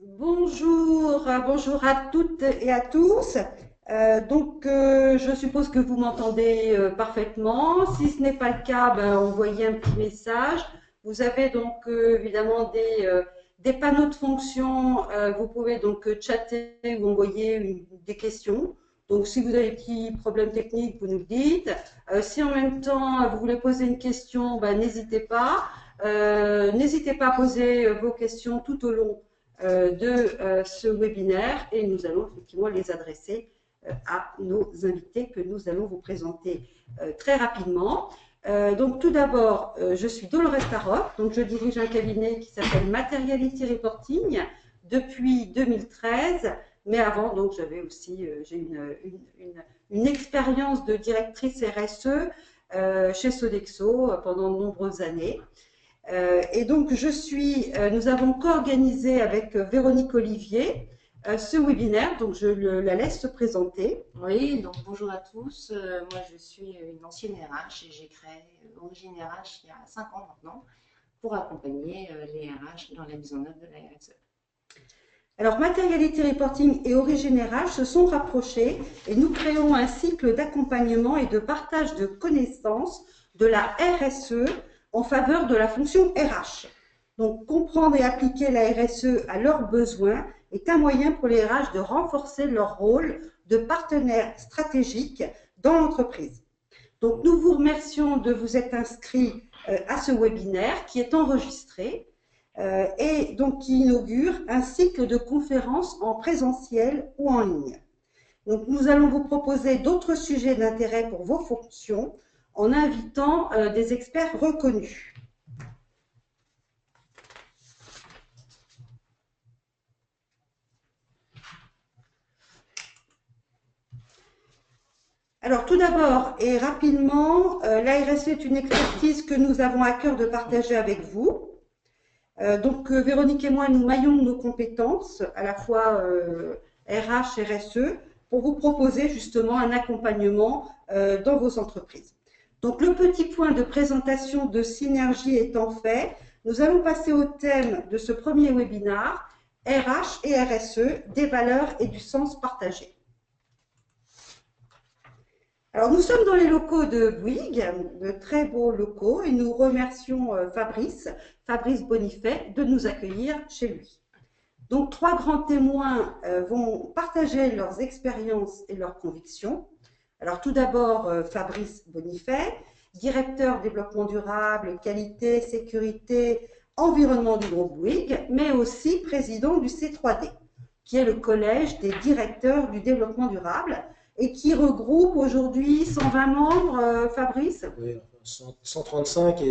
Bonjour à toutes et à tous. Je suppose que vous m'entendez parfaitement. Si ce n'est pas le cas, envoyez un petit message. Vous avez évidemment des panneaux de fonction. Vous pouvez chatter ou envoyer des questions. Donc, si vous avez des petits problèmes techniques, vous nous le dites. Si en même temps vous voulez poser une question, n'hésitez pas. N'hésitez pas à poser vos questions tout au long de ce webinaire et nous allons effectivement les adresser à nos invités que nous allons vous présenter très rapidement. Donc tout d'abord, je suis Dolores Tarok, donc je dirige un cabinet qui s'appelle Materiality Reporting depuis 2013, mais avant donc j'avais aussi j'ai une expérience de directrice RSE chez Sodexo pendant de nombreuses années. Et donc, nous avons co-organisé avec Véronique Olivier ce webinaire, donc la laisse se présenter. Oui, donc bonjour à tous. Moi, je suis une ancienne RH et j'ai créé Origine RH il y a 5 ans maintenant pour accompagner les RH dans la mise en œuvre de la RSE. Alors, Materiality Reporting et Origine RH se sont rapprochés et nous créons un cycle d'accompagnement et de partage de connaissances de la RSE en faveur de la fonction RH. Donc, comprendre et appliquer la RSE à leurs besoins est un moyen pour les RH de renforcer leur rôle de partenaire stratégique dans l'entreprise. Donc, nous vous remercions de vous être inscrits à ce webinaire qui est enregistré et donc qui inaugure un cycle de conférences en présentiel ou en ligne. Donc, nous allons vous proposer d'autres sujets d'intérêt pour vos fonctions en invitant des experts reconnus. Alors, tout d'abord et rapidement, la RSE est une expertise que nous avons à cœur de partager avec vous. Véronique et moi, nous maillons nos compétences, à la fois RH, RSE, pour vous proposer justement un accompagnement dans vos entreprises. Donc, le petit point de présentation de synergie étant fait, nous allons passer au thème de ce premier webinaire, RH et RSE, des valeurs et du sens partagé. Alors, nous sommes dans les locaux de Bouygues, de très beaux locaux, et nous remercions Fabrice Bonifay, de nous accueillir chez lui. Donc, 3 grands témoins vont partager leurs expériences et leurs convictions. Alors, tout d'abord, Fabrice Bonifay, directeur développement durable, qualité, sécurité, environnement du groupe Bouygues, mais aussi président du C3D, qui est le collège des directeurs du développement durable, et qui regroupe aujourd'hui 120 membres, Fabrice? Oui, 135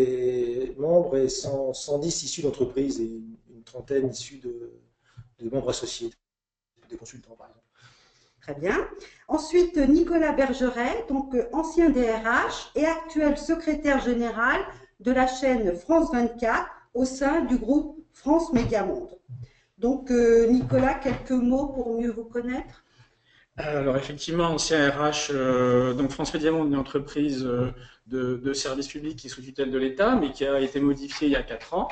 membres et 110 issus d'entreprises et une trentaine issus de membres associés, des consultants par exemple. Très bien. Ensuite, Nicolas Bergeret, donc ancien DRH et actuel secrétaire général de la chaîne France 24 au sein du groupe France Média Monde. Donc, Nicolas, quelques mots pour mieux vous connaître? Alors effectivement, ancien RH, donc France Média Monde, une entreprise de services publics qui est sous tutelle de l'État, mais qui a été modifiée il y a 4 ans,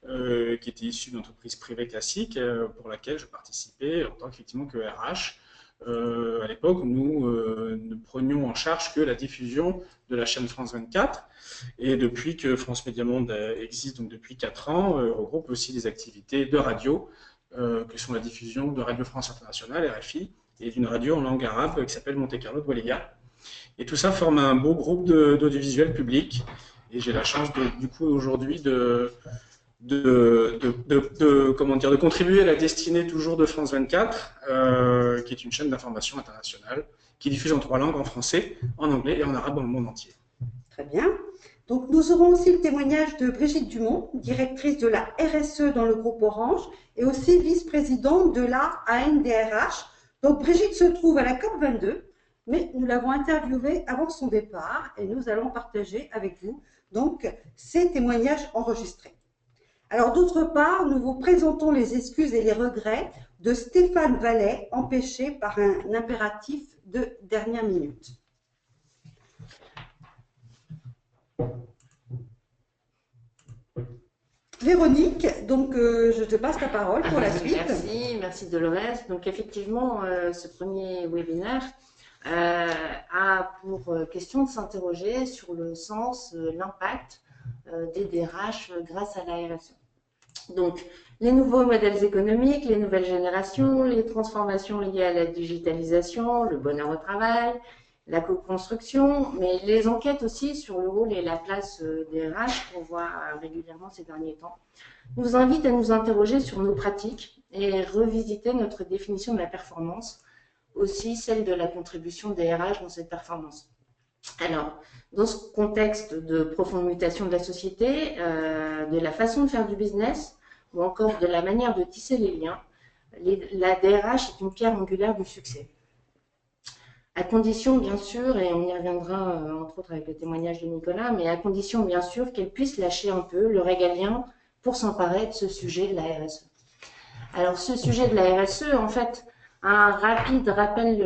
qui était issue d'une entreprise privée classique pour laquelle je participais en tant qu'effectivement que RH. À l'époque, nous ne prenions en charge que la diffusion de la chaîne France 24. Et depuis que France Média Monde existe, donc depuis 4 ans, regroupe aussi des activités de radio, que sont la diffusion de Radio France Internationale, RFI, et d'une radio en langue arabe qui s'appelle Monte Carlo de Waliga. Et tout ça forme un beau groupe d'audiovisuel public. Et j'ai la chance du coup aujourd'hui de contribuer à la destinée toujours de France 24, qui est une chaîne d'information internationale qui diffuse en 3 langues, en français, en anglais et en arabe dans le monde entier. Très bien. Donc, nous aurons aussi le témoignage de Brigitte Dumont, directrice de la RSE dans le groupe Orange et aussi vice-présidente de la ANDRH. Donc, Brigitte se trouve à la COP22, mais nous l'avons interviewée avant son départ et nous allons partager avec vous donc ces témoignages enregistrés. Alors, d'autre part, nous vous présentons les excuses et les regrets de Stéphane Vallet, empêché par un impératif de dernière minute. Véronique, donc je te passe la parole pour la suite. Merci Dolores. Donc effectivement, ce premier webinaire a pour question de s'interroger sur le sens, l'impact des DRH grâce à la RSE. Donc, les nouveaux modèles économiques, les nouvelles générations, les transformations liées à la digitalisation, le bonheur au travail, la co-construction, mais les enquêtes aussi sur le rôle et la place des RH qu'on voit régulièrement ces derniers temps, nous invitent à nous interroger sur nos pratiques et revisiter notre définition de la performance, aussi celle de la contribution des RH dans cette performance. Alors, dans ce contexte de profonde mutation de la société, de la façon de faire du business, ou encore de la manière de tisser les liens, la DRH est une pierre angulaire du succès. À condition, bien sûr, et on y reviendra entre autres avec le témoignage de Nicolas, mais à condition, bien sûr, qu'elle puisse lâcher un peu le régalien pour s'emparer de ce sujet de la RSE. Alors, ce sujet de la RSE, en fait, un rapide rappel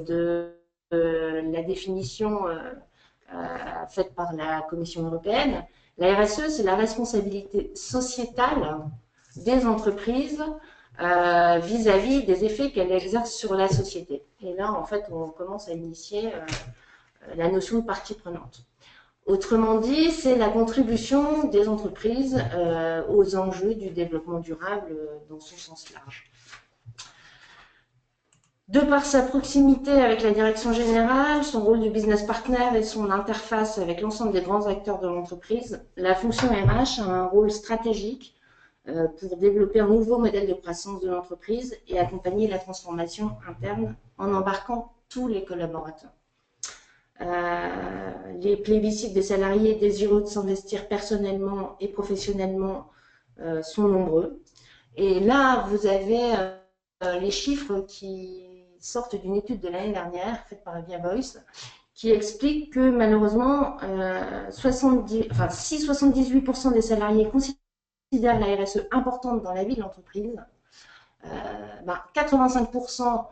de la définition faite par la Commission européenne. La RSE, c'est la responsabilité sociétale des entreprises vis-à-vis des effets qu'elles exercent sur la société. Et là, en fait, on commence à initier la notion de partie prenante. Autrement dit, c'est la contribution des entreprises aux enjeux du développement durable dans son sens large. De par sa proximité avec la direction générale, son rôle de business partner et son interface avec l'ensemble des grands acteurs de l'entreprise, la fonction RH a un rôle stratégique pour développer un nouveau modèle de croissance de l'entreprise et accompagner la transformation interne en embarquant tous les collaborateurs. Les plébiscites des salariés désireux de s'investir personnellement et professionnellement sont nombreux. Et là, vous avez les chiffres qui sortent d'une étude de l'année dernière faite par Via Voice qui explique que malheureusement, si 78% des salariés considèrent la RSE importante dans la vie de l'entreprise, 85%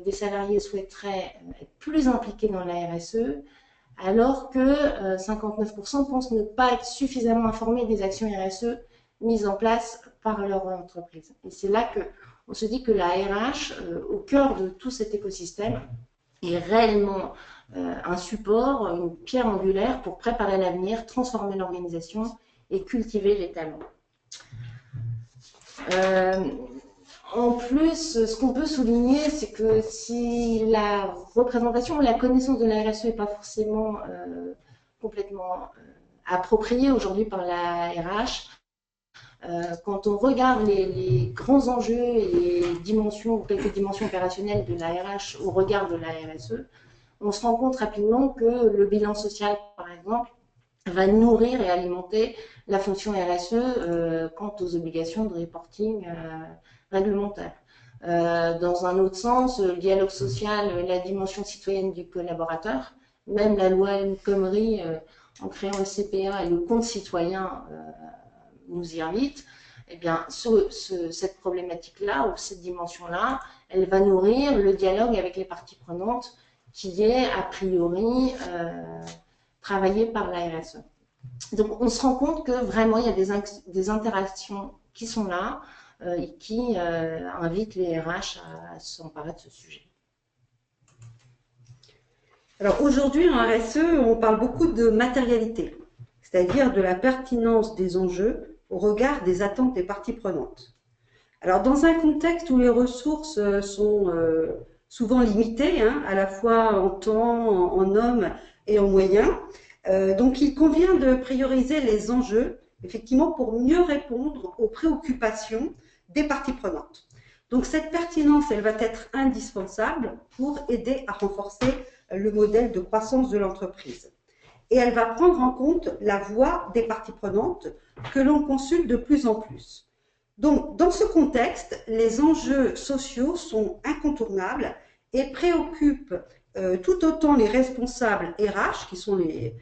des salariés souhaiteraient être plus impliqués dans la RSE, alors que 59% pensent ne pas être suffisamment informés des actions RSE mises en place par leur entreprise. Et c'est là qu'on se dit que la RH, au cœur de tout cet écosystème, est réellement un support, une pierre angulaire pour préparer l'avenir, transformer l'organisation et cultiver les talents. En plus, ce qu'on peut souligner, c'est que si la représentation ou la connaissance de la RSE n'est pas forcément complètement appropriée aujourd'hui par la RH, quand on regarde les grands enjeux et les dimensions, ou quelques dimensions opérationnelles de la RH au regard de la RSE, on se rend compte rapidement que le bilan social, par exemple, va nourrir et alimenter la fonction RSE quant aux obligations de reporting réglementaire. Dans un autre sens, le dialogue social, la dimension citoyenne du collaborateur, même la loi El Khomri en créant le CPA et le compte citoyen nous y invite, eh bien, cette problématique-là ou cette dimension-là, elle va nourrir le dialogue avec les parties prenantes qui est a priori travaillé par la RSE. Donc, on se rend compte que vraiment, il y a des interactions qui sont là et qui invitent les RH à s'emparer de ce sujet. Alors, aujourd'hui, en RSE, on parle beaucoup de matérialité, c'est-à-dire de la pertinence des enjeux au regard des attentes des parties prenantes. Alors, dans un contexte où les ressources sont souvent limitées, à la fois en temps, en hommes et en moyens, donc il convient de prioriser les enjeux, effectivement, pour mieux répondre aux préoccupations des parties prenantes. Donc, cette pertinence, elle va être indispensable pour aider à renforcer le modèle de croissance de l'entreprise. Et elle va prendre en compte la voix des parties prenantes que l'on consulte de plus en plus. Donc, dans ce contexte, les enjeux sociaux sont incontournables et préoccupent tout autant les responsables RH, qui sont les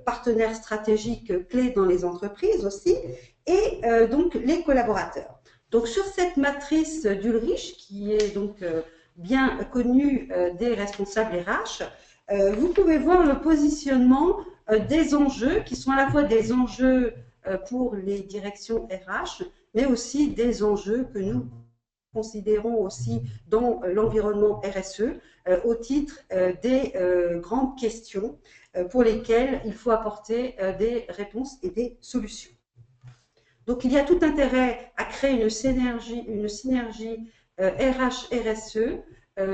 partenaires stratégiques clés dans les entreprises aussi, et donc les collaborateurs. Donc, sur cette matrice d'Ulrich, qui est donc bien connue des responsables RH, vous pouvez voir le positionnement des enjeux qui sont à la fois des enjeux pour les directions RH, mais aussi des enjeux que nous considérons aussi dans l'environnement RSE au titre des grandes questions pour lesquelles il faut apporter des réponses et des solutions. Donc il y a tout intérêt à créer une synergie RH-RSE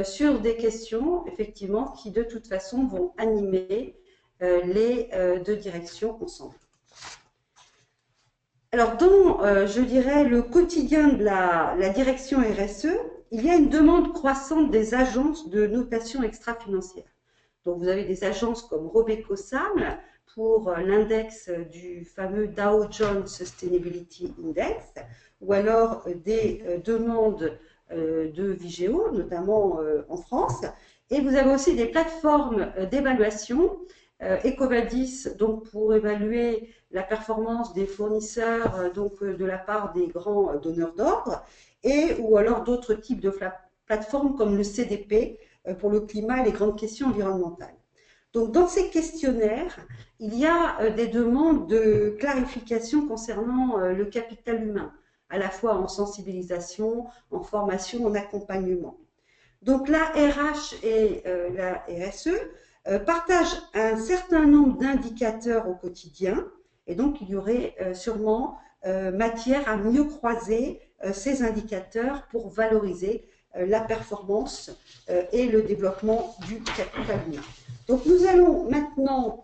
sur des questions effectivement qui de toute façon vont animer les deux directions ensemble. Alors, dans, je dirais, le quotidien de la direction RSE, il y a une demande croissante des agences de notation extra-financière. Donc, vous avez des agences comme Robeco-Sam pour l'index du fameux Dow Jones Sustainability Index, ou alors des demandes de Vigeo, notamment en France. Et vous avez aussi des plateformes d'évaluation, EcoVadis, donc pour évaluer la performance des fournisseurs donc de la part des grands donneurs d'ordre, et ou alors d'autres types de plateformes comme le CDP pour le climat et les grandes questions environnementales. Donc dans ces questionnaires, il y a des demandes de clarification concernant le capital humain, à la fois en sensibilisation, en formation, en accompagnement. Donc la RH et la RSE partagent un certain nombre d'indicateurs au quotidien, et donc il y aurait sûrement matière à mieux croiser ces indicateurs pour valoriser la performance et le développement du capital humain. Donc nous allons maintenant,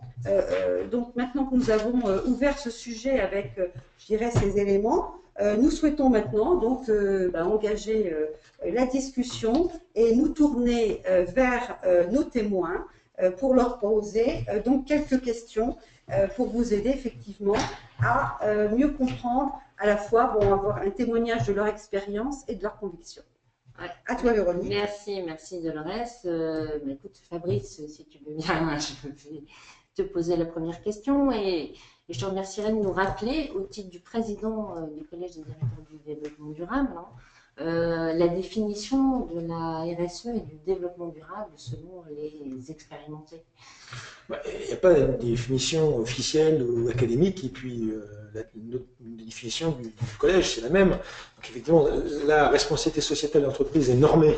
maintenant que nous avons ouvert ce sujet avec, je dirais, ces éléments, nous souhaitons maintenant donc engager la discussion et nous tourner vers nos témoins pour leur poser donc quelques questions pour vous aider effectivement à mieux comprendre à la fois, avoir un témoignage de leur expérience et de leur conviction. Ouais. À toi, Véronique. Merci Dolores. Écoute, Fabrice, si tu veux bien, je vais te poser la première question et je te remercierai de nous rappeler, au titre du président du Collège des directeurs du développement durable, la définition de la RSE et du développement durable selon les expérimentés. Il n'y a pas de définition officielle ou académique, et puis une définition du collège, c'est la même. Donc effectivement, la responsabilité sociétale de l'entreprise est normée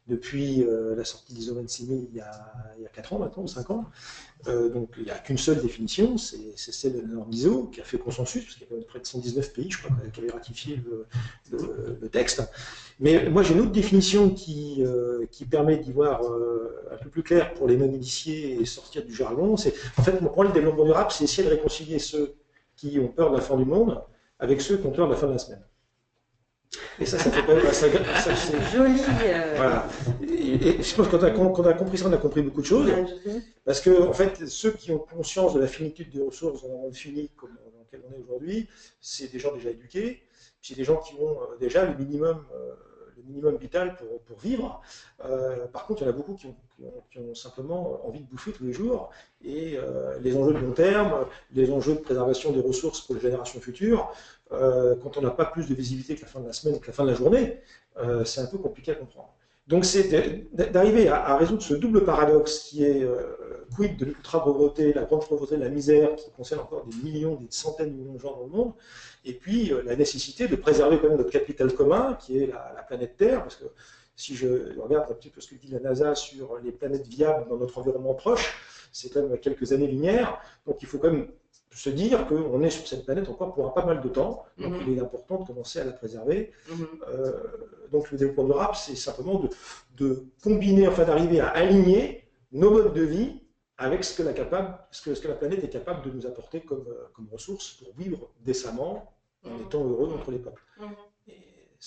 depuis la sortie d'ISO 26000 il y a 4 ans maintenant, ou 5 ans. Donc il n'y a qu'une seule définition, c'est celle de la norme ISO, qui a fait consensus, parce qu'il y a près de 119 pays, je crois, qui avaient ratifié le texte. Mais moi j'ai une autre définition qui permet d'y voir un peu plus clair pour les non-initiés et sortir du jargon. En fait, mon problème de développement durable, c'est essayer de réconcilier ceux qui ont peur de la fin du monde avec ceux qui ont peur de la fin de la semaine. Et ça fait pas ça, c'est joli. Voilà. Et je pense que quand on a compris ça, on a compris beaucoup de choses. Parce que, en fait, ceux qui ont conscience de la finitude des ressources dans un monde fini comme dans lequel on est aujourd'hui, c'est des gens déjà éduqués, c'est des gens qui ont déjà le minimum vital pour vivre. Par contre, il y en a beaucoup qui ont simplement envie de bouffer tous les jours. Et les enjeux de long terme, les enjeux de préservation des ressources pour les générations futures, quand on n'a pas plus de visibilité que la fin de la semaine, que la fin de la journée, c'est un peu compliqué à comprendre. Donc c'est d'arriver à résoudre ce double paradoxe qui est quid de l'ultra-pauvreté, la grande pauvreté, la misère, qui concerne encore des millions, des centaines de millions de gens dans le monde, et puis la nécessité de préserver quand même notre capital commun, qui est la planète Terre, parce que si je regarde un petit peu ce que dit la NASA sur les planètes viables dans notre environnement proche, c'est quand même à quelques années-lumière, donc il faut quand même se dire qu'on est sur cette planète encore pour un pas mal de temps, donc il est important de commencer à la préserver. Donc le développement durable, c'est simplement de combiner, enfin d'arriver à aligner nos modes de vie avec ce que la planète est capable de nous apporter comme ressources pour vivre décemment en étant heureux entre les peuples.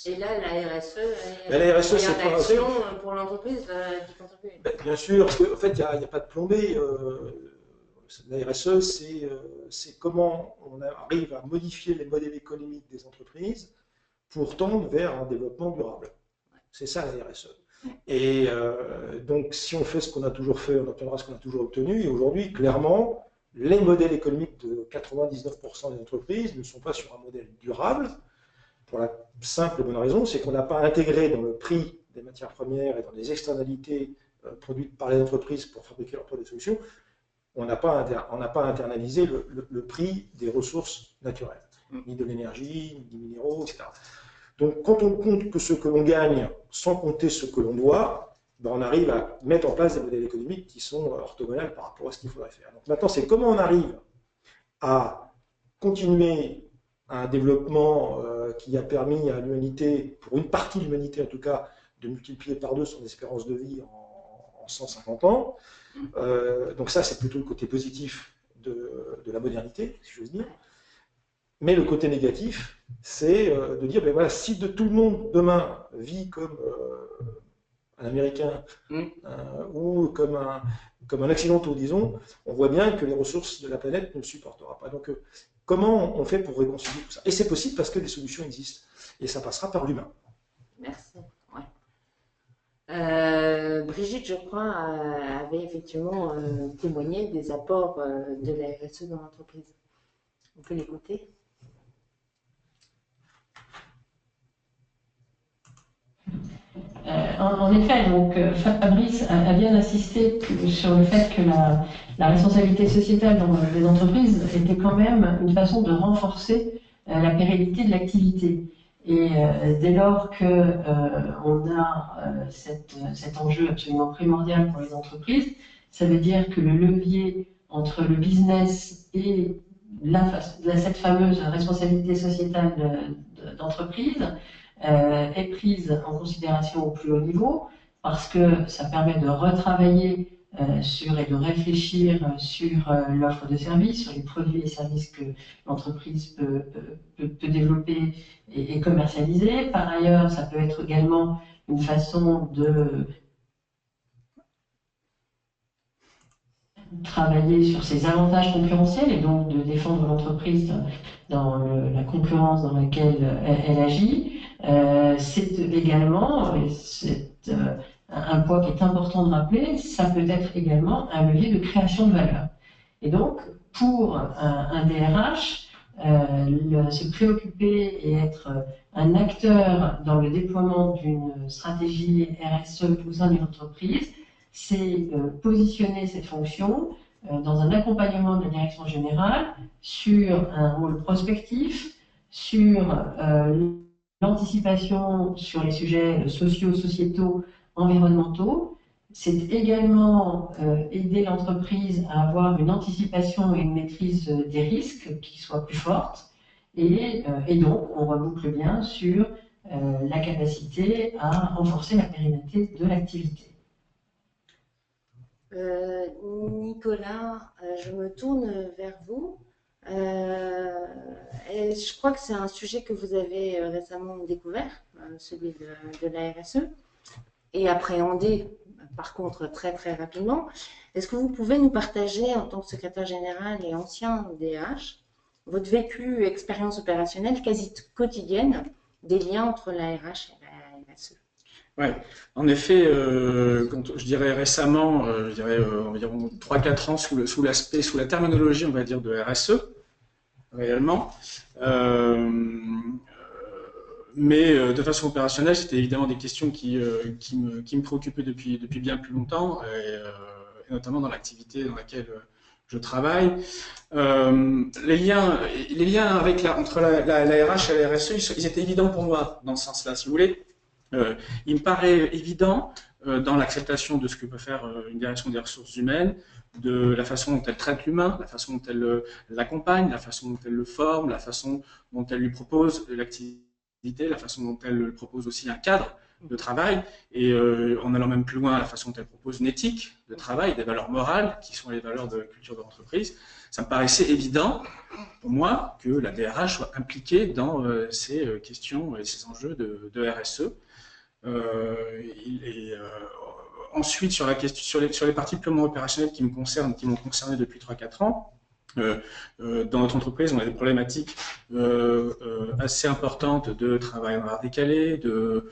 Et là, la RSE, la RSE, c'est pas action pour l'entreprise qui contribue. Bien sûr, parce qu'en fait, il n'y a pas de plombée. La RSE, c'est comment on arrive à modifier les modèles économiques des entreprises pour tendre vers un développement durable. C'est ça la RSE. Et donc, si on fait ce qu'on a toujours fait, on obtiendra ce qu'on a toujours obtenu. Et aujourd'hui, clairement, les modèles économiques de 99% des entreprises ne sont pas sur un modèle durable, pour la simple et bonne raison, c'est qu'on n'a pas intégré dans le prix des matières premières et dans les externalités produites par les entreprises pour fabriquer leurs produits de solutions on n'a pas internalisé le prix des ressources naturelles, ni de l'énergie, ni des minéraux, etc. Donc, quand on compte que ce que l'on gagne sans compter ce que l'on doit, ben, on arrive à mettre en place des modèles économiques qui sont orthogonales par rapport à ce qu'il faudrait faire. Donc, maintenant, c'est comment on arrive à continuer un développement qui a permis à l'humanité, pour une partie de l'humanité en tout cas, de multiplier par 2 son espérance de vie en 150 ans. Donc ça, c'est plutôt le côté positif de la modernité, si j'ose dire. Mais le côté négatif, c'est de dire, ben voilà, si tout le monde demain vit comme un Américain ou comme un Occidentaux, disons, on voit bien que les ressources de la planète ne le supportera pas. Donc, comment on fait pour réconcilier tout ça? Et c'est possible parce que des solutions existent. Et ça passera par l'humain. Merci. Ouais. Brigitte, je crois, avait effectivement témoigné des apports de la RSE dans l'entreprise. On peut l'écouter. En effet, donc, Fabrice a bien insisté sur le fait que la responsabilité sociétale dans les entreprises était quand même une façon de renforcer la pérennité de l'activité. Et dès lors qu'on a cet enjeu absolument primordial pour les entreprises, ça veut dire que le levier entre le business et cette fameuse responsabilité sociétale d'entreprise est prise en considération au plus haut niveau, parce que ça permet de retravailler et de réfléchir sur l'offre de services, sur les produits et services que l'entreprise peut développer et commercialiser. Par ailleurs, ça peut être également une façon de travailler sur ses avantages concurrentiels et donc de défendre l'entreprise dans la concurrence dans laquelle elle agit. C'est également, c'est un point qui est important de rappeler, ça peut être également un levier de création de valeur. Et donc, pour un DRH, se préoccuper et être un acteur dans le déploiement d'une stratégie RSE au sein d'une entreprise, c'est positionner cette fonction dans un accompagnement de la direction générale sur un rôle prospectif, sur l'anticipation sur les sujets sociaux, sociétaux, environnementaux. C'est également aider l'entreprise à avoir une anticipation et une maîtrise des risques qui soit plus forte. Et donc, on reboucle bien sur la capacité à renforcer la pérennité de l'activité. Nicolas, je me tourne vers vous. Et je crois que c'est un sujet que vous avez récemment découvert, celui de la RSE, et appréhendé par contre très très rapidement. Est-ce que vous pouvez nous partager, en tant que secrétaire général et ancien DRH, votre vécu, expérience opérationnelle quasi quotidienne des liens entre la RH et la RSE? Oui, en effet, je dirais récemment, je dirais environ 3-4 ans sous l'aspect, sous la terminologie, on va dire, de RSE, réellement. Mais de façon opérationnelle, c'était évidemment des questions qui me préoccupaient depuis bien plus longtemps, et notamment dans l'activité dans laquelle je travaille. Les liens entre la RH et la RSE, ils étaient évidents pour moi dans ce sens-là, si vous voulez. Il me paraît évident dans l'acceptation de ce que peut faire une direction des ressources humaines, de la façon dont elle traite l'humain, la façon dont elle l'accompagne, la façon dont elle le forme, la façon dont elle lui propose l'activité, la façon dont elle lui propose aussi un cadre de travail, et en allant même plus loin, la façon dont elle propose une éthique de travail, des valeurs morales qui sont les valeurs de la culture de l'entreprise. Ça me paraissait évident pour moi que la DRH soit impliquée dans ces questions et ces enjeux de RSE. Ensuite, sur les parties purement opérationnelles qui m'ont concerné depuis 3-4 ans, dans notre entreprise, on a des problématiques assez importantes de travail en horaire décalé, de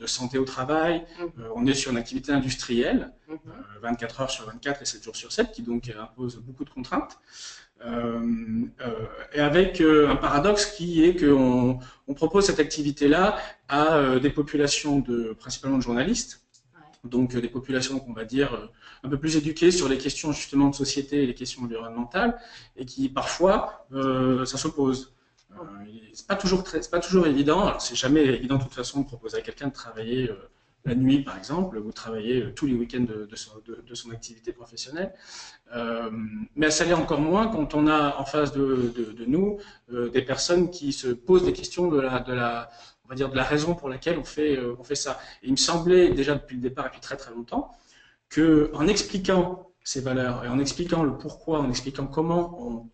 santé au travail. On est sur une activité industrielle, 24 heures sur 24 et 7 jours sur 7, qui donc impose beaucoup de contraintes. Et avec un paradoxe qui est qu'on propose cette activité-là à des populations principalement de journalistes, donc des populations qu'on va dire un peu plus éduquées sur les questions justement de société et les questions environnementales, et qui parfois ça s'oppose. C'est pas toujours évident. Alors c'est jamais évident de toute façon de proposer à quelqu'un de travailler la nuit par exemple, ou travailler tous les week-ends de son activité professionnelle. Mais ça l'est encore moins quand on a en face de nous des personnes qui se posent des questions on va dire de la raison pour laquelle on fait ça. Et il me semblait déjà depuis le départ, et depuis très très longtemps, qu'en expliquant ces valeurs et en expliquant le pourquoi, en expliquant comment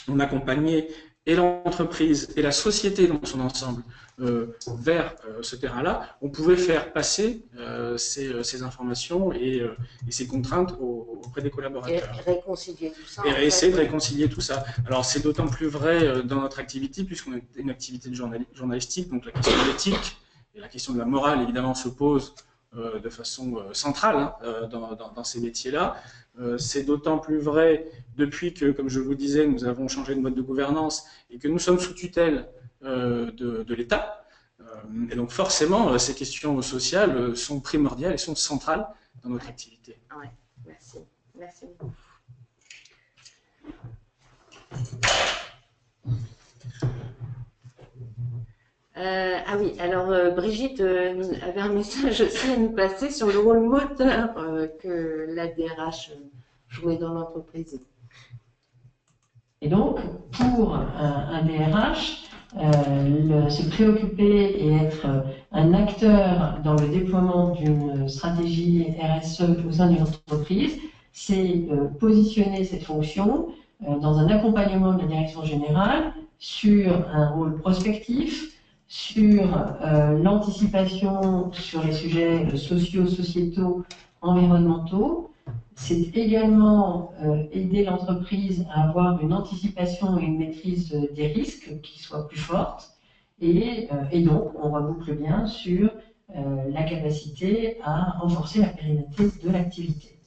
on accompagnait et l'entreprise et la société dans son ensemble vers ce terrain-là, on pouvait faire passer ces informations et ces contraintes auprès des collaborateurs. Et réconcilier tout ça. Et essayer de réconcilier tout ça. Alors c'est d'autant plus vrai dans notre activité, puisqu'on est une activité de journalistique, donc la question de l'éthique et la question de la morale, évidemment, se pose de façon centrale dans ces métiers-là. C'est d'autant plus vrai depuis que, comme je vous disais, nous avons changé de mode de gouvernance et que nous sommes sous tutelle de l'État. Et donc forcément, ces questions sociales sont primordiales et sont centrales dans notre activité. Ouais, merci. Merci beaucoup. Ah oui, alors Brigitte avait un message aussi à nous passer sur le rôle moteur que la DRH jouait dans l'entreprise. Et donc, pour un DRH, se préoccuper et être un acteur dans le déploiement d'une stratégie RSE au sein d'une entreprise, c'est positionner cette fonction dans un accompagnement de la direction générale sur un rôle prospectif, sur l'anticipation sur les sujets sociaux, sociétaux, environnementaux. C'est également aider l'entreprise à avoir une anticipation et une maîtrise des risques qui soient plus fortes. Et donc, on reboucle bien sur la capacité à renforcer la pérennité de l'activité.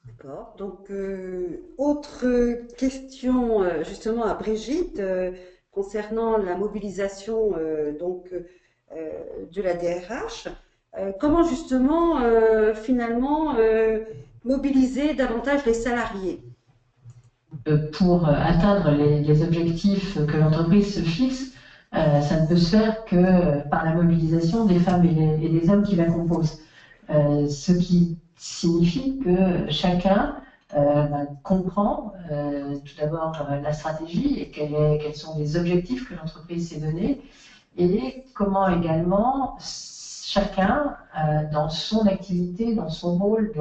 D'accord. Donc, autre question justement à Brigitte concernant la mobilisation de la DRH. Comment justement finalement mobiliser davantage les salariés? Pour atteindre les objectifs que l'entreprise se fixe, ça ne peut se faire que par la mobilisation des femmes et des hommes qui la composent. Ce qui signifie que chacun comprend tout d'abord la stratégie et quels sont les objectifs que l'entreprise s'est donnés et comment également chacun, dans son activité, dans son rôle,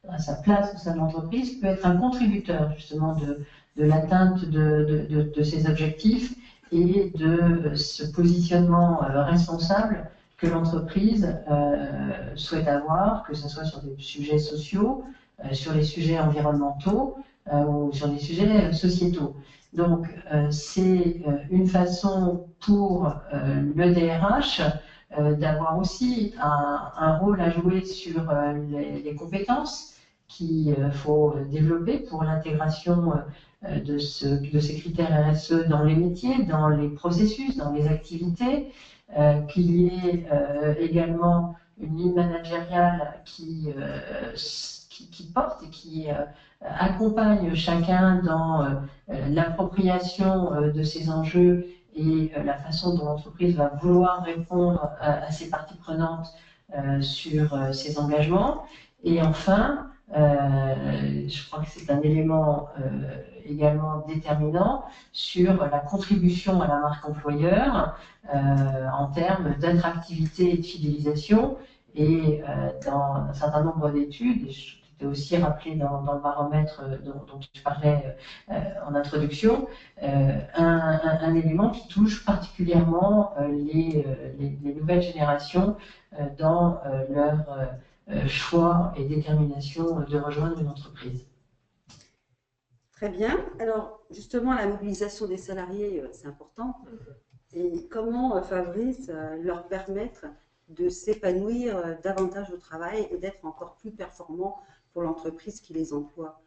à sa place au sein de l'entreprise, peut être un contributeur justement de l'atteinte de ces objectifs et de ce positionnement responsable que l'entreprise souhaite avoir, que ce soit sur des sujets sociaux, sur les sujets environnementaux ou sur des sujets sociétaux. Donc, c'est une façon pour le DRH d'avoir aussi un rôle à jouer sur les compétences qu'il faut développer pour l'intégration de ces critères RSE dans les métiers, dans les processus, dans les activités, qu'il y ait également une ligne managériale qui porte et qui accompagne chacun dans l'appropriation de ces enjeux et la façon dont l'entreprise va vouloir répondre à ses parties prenantes sur ses engagements. Et enfin, je crois que c'est un élément également déterminant sur la contribution à la marque employeur en termes d'attractivité et de fidélisation. Et dans un certain nombre d'études, c'était aussi rappelé dans le baromètre dont tu parlais en introduction, un élément qui touche particulièrement les nouvelles générations dans leur choix et détermination de rejoindre une entreprise. Très bien. Alors, justement, la mobilisation des salariés, c'est important. Et comment, Fabrice, leur permettre de s'épanouir davantage au travail et d'être encore plus performants pour l'entreprise qui les emploie.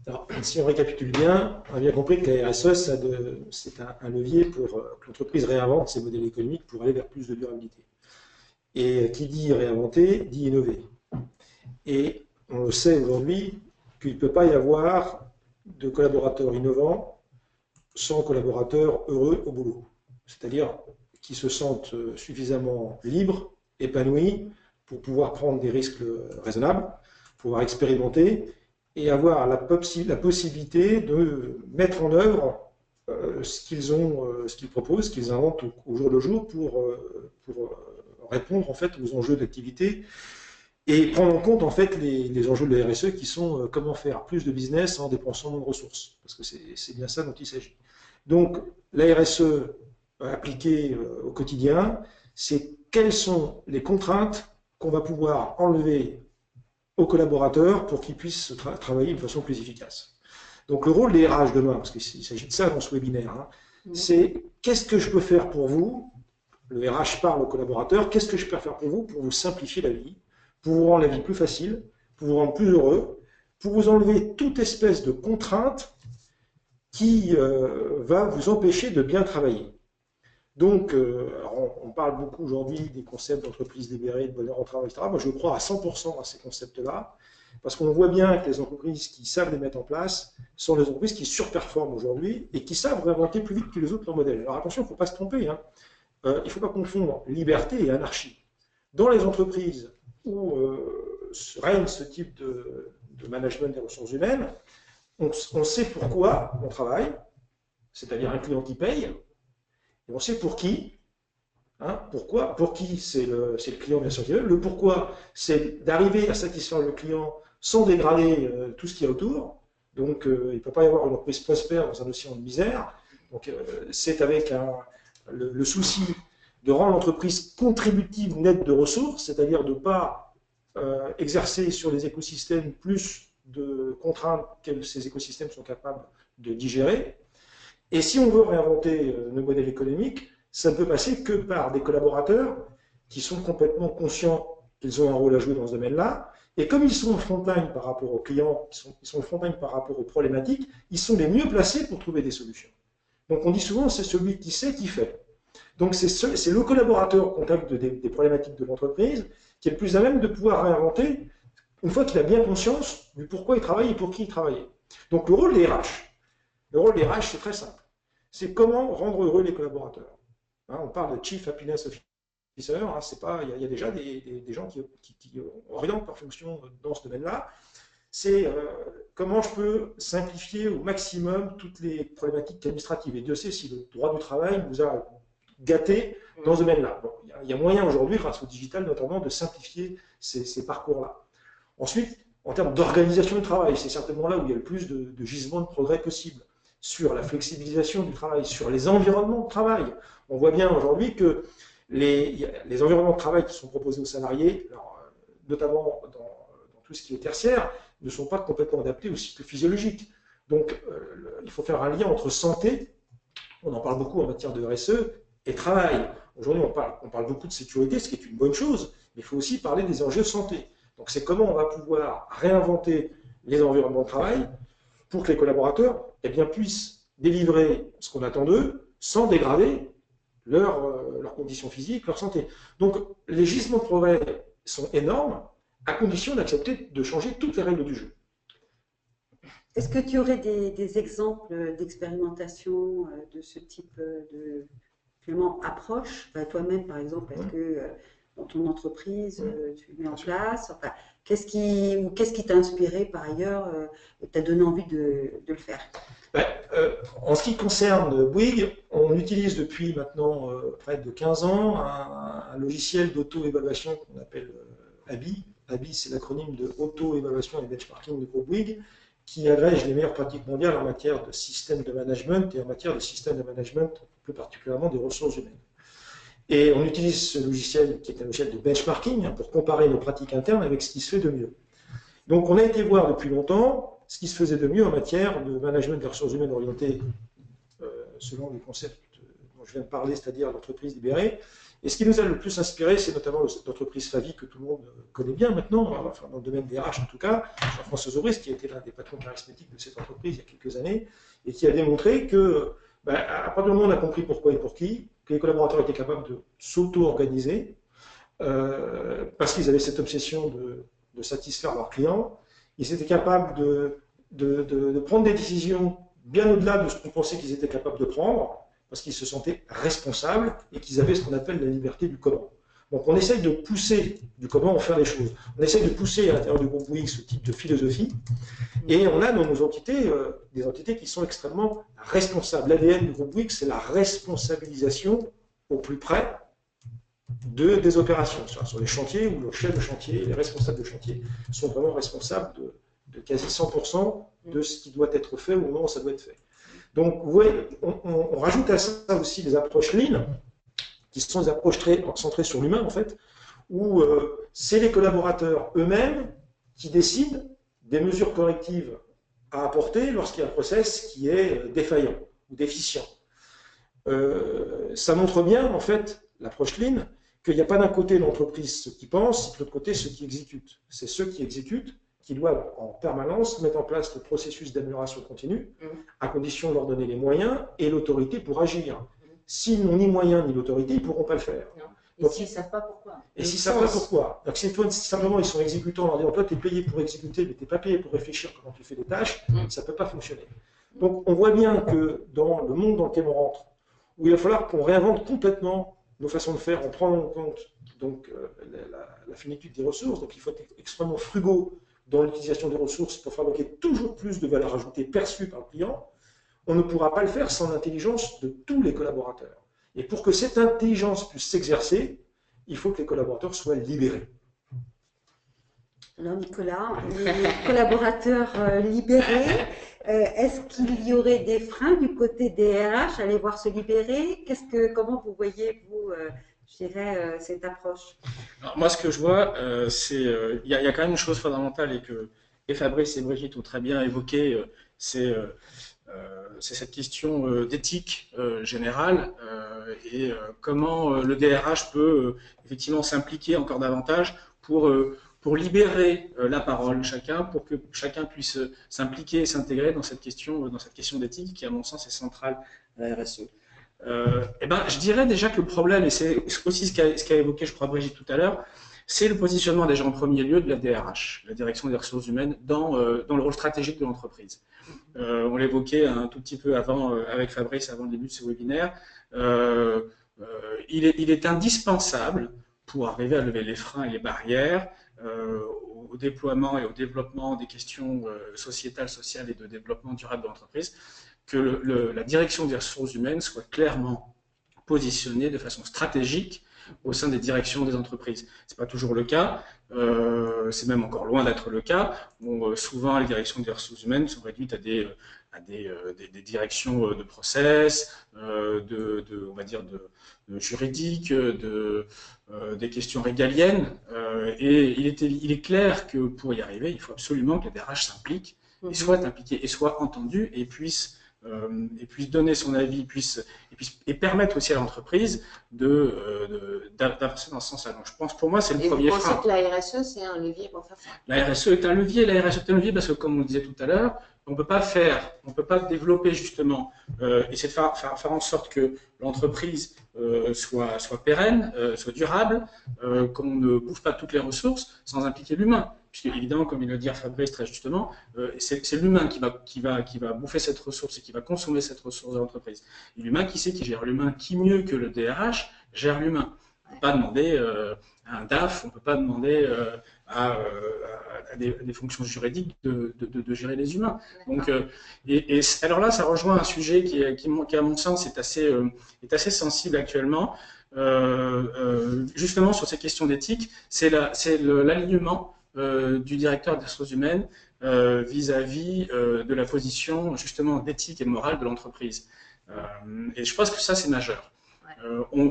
Alors, si on récapitule bien, on a bien compris que la RSE, c'est un levier pour que l'entreprise réinvente ses modèles économiques pour aller vers plus de durabilité. Et qui dit réinventer, dit innover. Et on le sait aujourd'hui qu'il ne peut pas y avoir de collaborateurs innovants sans collaborateurs heureux au boulot. C'est-à-dire qui se sentent suffisamment libres, épanouis, pour pouvoir prendre des risques raisonnables, pouvoir expérimenter et avoir la possibilité de mettre en œuvre ce qu'ils proposent, ce qu'ils inventent au jour le jour pour répondre en fait aux enjeux d'activité et prendre en compte en fait les enjeux de la RSE qui sont comment faire plus de business en dépensant moins de ressources, parce que c'est bien ça dont il s'agit. Donc la RSE appliquée au quotidien, c'est quelles sont les contraintes qu'on va pouvoir enlever aux collaborateurs pour qu'ils puissent travailler de façon plus efficace. Donc le rôle des RH demain, parce qu'il s'agit de ça dans ce webinaire, hein, c'est qu'est-ce que je peux faire pour vous, le RH parle aux collaborateurs, qu'est-ce que je peux faire pour vous simplifier la vie, pour vous rendre la vie plus facile, pour vous rendre plus heureux, pour vous enlever toute espèce de contrainte qui va vous empêcher de bien travailler. Donc, on parle beaucoup aujourd'hui des concepts d'entreprise libérée, de bonheur au travail, etc. Moi, je crois à 100% à ces concepts-là, parce qu'on voit bien que les entreprises qui savent les mettre en place sont les entreprises qui surperforment aujourd'hui et qui savent réinventer plus vite que les autres leur modèle. Alors attention, il ne faut pas se tromper, hein. Il ne faut pas confondre liberté et anarchie. Dans les entreprises où règne ce type de management des ressources humaines, on sait pourquoi on travaille, c'est-à-dire un client qui paye, et on sait pour qui. Hein, pourquoi? Pour qui? C'est le client, bien sûr. Le pourquoi, c'est d'arriver à satisfaire le client sans dégrader tout ce qu'il y a autour. Donc, il ne peut pas y avoir une entreprise prospère dans un océan de misère. Donc, c'est avec le souci de rendre l'entreprise contributive nette de ressources, c'est-à-dire de ne pas exercer sur les écosystèmes plus de contraintes que ces écosystèmes sont capables de digérer. Et si on veut réinventer nos modèles économiques, ça ne peut passer que par des collaborateurs qui sont complètement conscients qu'ils ont un rôle à jouer dans ce domaine-là. Et comme ils sont en front-line par rapport aux clients, ils sont en front-line par rapport aux problématiques, ils sont les mieux placés pour trouver des solutions. Donc on dit souvent, c'est celui qui sait qui fait. Donc c'est le collaborateur au contact des problématiques de l'entreprise qui est le plus à même de pouvoir réinventer une fois qu'il a bien conscience du pourquoi il travaille et pour qui il travaille. Donc le rôle des RH, c'est très simple. C'est comment rendre heureux les collaborateurs. Hein, on parle de Chief Happiness Officer, hein, il y a déjà des gens qui orientent leur fonction dans ce domaine-là. C'est comment je peux simplifier au maximum toutes les problématiques administratives. Et Dieu sait si le droit du travail nous a gâtés dans ce domaine-là. Bon, il y a moyen aujourd'hui, grâce au digital notamment, de simplifier ces parcours-là. Ensuite, en termes d'organisation du travail, c'est certainement là où il y a le plus de gisements de progrès possible. Sur la flexibilisation du travail, sur les environnements de travail. On voit bien aujourd'hui que les environnements de travail qui sont proposés aux salariés, alors, notamment dans tout ce qui est tertiaire, ne sont pas complètement adaptés au cycle physiologique. Donc, il faut faire un lien entre santé, on en parle beaucoup en matière de RSE, et travail. Aujourd'hui, on parle beaucoup de sécurité, ce qui est une bonne chose, mais il faut aussi parler des enjeux santé. Donc, c'est comment on va pouvoir réinventer les environnements de travail pour que les collaborateurs puissent délivrer ce qu'on attend d'eux sans dégrader leurs conditions physiques, leur santé. Donc, les gisements de progrès sont énormes, à condition d'accepter de changer toutes les règles du jeu. Est-ce que tu aurais des exemples d'expérimentation de ce type de approche? Toi-même, par exemple, est-ce que dans ton entreprise, tu le mets en place? Enfin, qu'est-ce qui t'a inspiré par ailleurs et t'a donné envie de le faire? En ce qui concerne Bouygues, on utilise depuis maintenant près de 15 ans un logiciel d'auto-évaluation qu'on appelle ABI. ABI, c'est l'acronyme de Auto-évaluation et Benchmarking du groupe Bouygues, qui agrège les meilleures pratiques mondiales en matière de système de management et en matière de système de management, plus particulièrement des ressources humaines. Et on utilise ce logiciel qui est un logiciel de benchmarking pour comparer nos pratiques internes avec ce qui se fait de mieux. Donc on a été voir depuis longtemps ce qui se faisait de mieux en matière de management des ressources humaines orientées selon les concepts dont je viens de parler, c'est-à-dire l'entreprise libérée. Et ce qui nous a le plus inspiré, c'est notamment l'entreprise Favi, que tout le monde connaît bien maintenant, enfin, dans le domaine des RH en tout cas, Jean-François Aubry, qui a été l'un des patrons charismatiques de cette entreprise il y a quelques années, et qui a démontré que, à partir du moment où on a compris pourquoi et pour qui, que les collaborateurs étaient capables de s'auto-organiser, parce qu'ils avaient cette obsession de satisfaire leurs clients, ils étaient capables de prendre des décisions bien au-delà de ce qu'on pensait qu'ils étaient capables de prendre, parce qu'ils se sentaient responsables et qu'ils avaient ce qu'on appelle la liberté du comment. Donc on essaye de pousser du comment on fait les choses. On essaye de pousser à l'intérieur du groupe Bouygues ce type de philosophie, et on a dans nos entités des entités qui sont extrêmement responsables. L'ADN du groupe Bouygues, c'est la responsabilisation au plus près des opérations. Sur les chantiers, où le chef de chantier et les responsables de chantier sont vraiment responsables de quasi 100% de ce qui doit être fait au moment où ça doit être fait. Donc, vous voyez, on rajoute à ça aussi des approches lean, qui sont des approches très centrées sur l'humain, en fait, où c'est les collaborateurs eux-mêmes qui décident des mesures correctives à apporter lorsqu'il y a un process qui est défaillant ou déficient. Ça montre bien, en fait, l'approche lean, qu'il n'y a pas d'un côté l'entreprise ceux qui pensent, et de l'autre côté ceux qui exécutent. C'est ceux qui exécutent qui doivent en permanence mettre en place le processus d'amélioration continue, à condition de leur donner les moyens et l'autorité pour agir. S'ils n'ont ni moyens ni l'autorité, ils ne pourront pas le faire. Et s'ils ne savent pas pourquoi. Et s'ils ne savent pas pourquoi. Donc si simplement ils sont exécutants, on leur dit toi tu es payé pour exécuter, mais tu n'es pas payé pour réfléchir comment tu fais des tâches, ça ne peut pas fonctionner. Donc on voit bien que dans le monde dans lequel on rentre, où il va falloir qu'on réinvente complètement nos façons de faire en prenant en compte donc, la finitude des ressources, donc il faut être extrêmement frugaux dans l'utilisation des ressources pour fabriquer toujours plus de valeur ajoutée perçue par le client, on ne pourra pas le faire sans l'intelligence de tous les collaborateurs. Et pour que cette intelligence puisse s'exercer, il faut que les collaborateurs soient libérés. Alors Nicolas, les collaborateurs libérés, est-ce qu'il y aurait des freins du côté des RH à les voir se libérer? Comment vous voyez, vous, je dirais, cette approche? Alors, moi, ce que je vois, c'est il y a quand même une chose fondamentale et que Fabrice et Brigitte ont très bien évoqué, c'est cette question d'éthique générale et comment le DRH peut effectivement s'impliquer encore davantage pour libérer la parole de chacun, pour que chacun puisse s'impliquer et s'intégrer dans cette question d'éthique qui, à mon sens, est centrale à la RSE. Je dirais déjà que le problème, et c'est aussi ce qu'a évoqué, je crois, Brigitte tout à l'heure, c'est le positionnement déjà en premier lieu de la DRH, la direction des ressources humaines, dans le rôle stratégique de l'entreprise. On l'évoquait un tout petit peu avant, avec Fabrice, avant le début de ce webinaire. Il est indispensable pour arriver à lever les freins et les barrières au déploiement et au développement des questions sociétales, sociales et de développement durable de l'entreprise, que la direction des ressources humaines soit clairement positionnée de façon stratégique au sein des directions des entreprises. Ce n'est pas toujours le cas, c'est même encore loin d'être le cas. Souvent, les directions des ressources humaines sont réduites à des directions de process, on va dire de juridique, des questions régaliennes. Et il est clair que pour y arriver, il faut absolument que les DRH s'impliquent, et soient impliqués, et soient entendus, et puissent donner son avis, et permettre aussi à l'entreprise d'avancer dans ce sens-là. Donc je pense, pour moi, c'est le premier frein. Et vous pensez que la RSE, c'est un levier pour faire ça? La RSE est un levier, parce que, comme on le disait tout à l'heure, on ne peut pas développer justement, essayer de faire en sorte que l'entreprise soit pérenne, soit durable, qu'on ne bouffe pas toutes les ressources sans impliquer l'humain. Puisque évidemment, comme il le dit Fabrice très justement, c'est l'humain qui va bouffer cette ressource et qui va consommer cette ressource de l'entreprise. Et l'humain, qui gère l'humain? Qui mieux que le DRH gère l'humain? On ne peut pas demander à un DAF, on ne peut pas demander à des fonctions juridiques de gérer les humains. Donc, alors là, ça rejoint un sujet qui à mon sens, est assez sensible actuellement. Justement, sur ces questions d'éthique, c'est l'alignement du directeur des ressources humaines vis-à-vis de la position justement d'éthique et de morale de l'entreprise. Et je pense que ça, c'est majeur.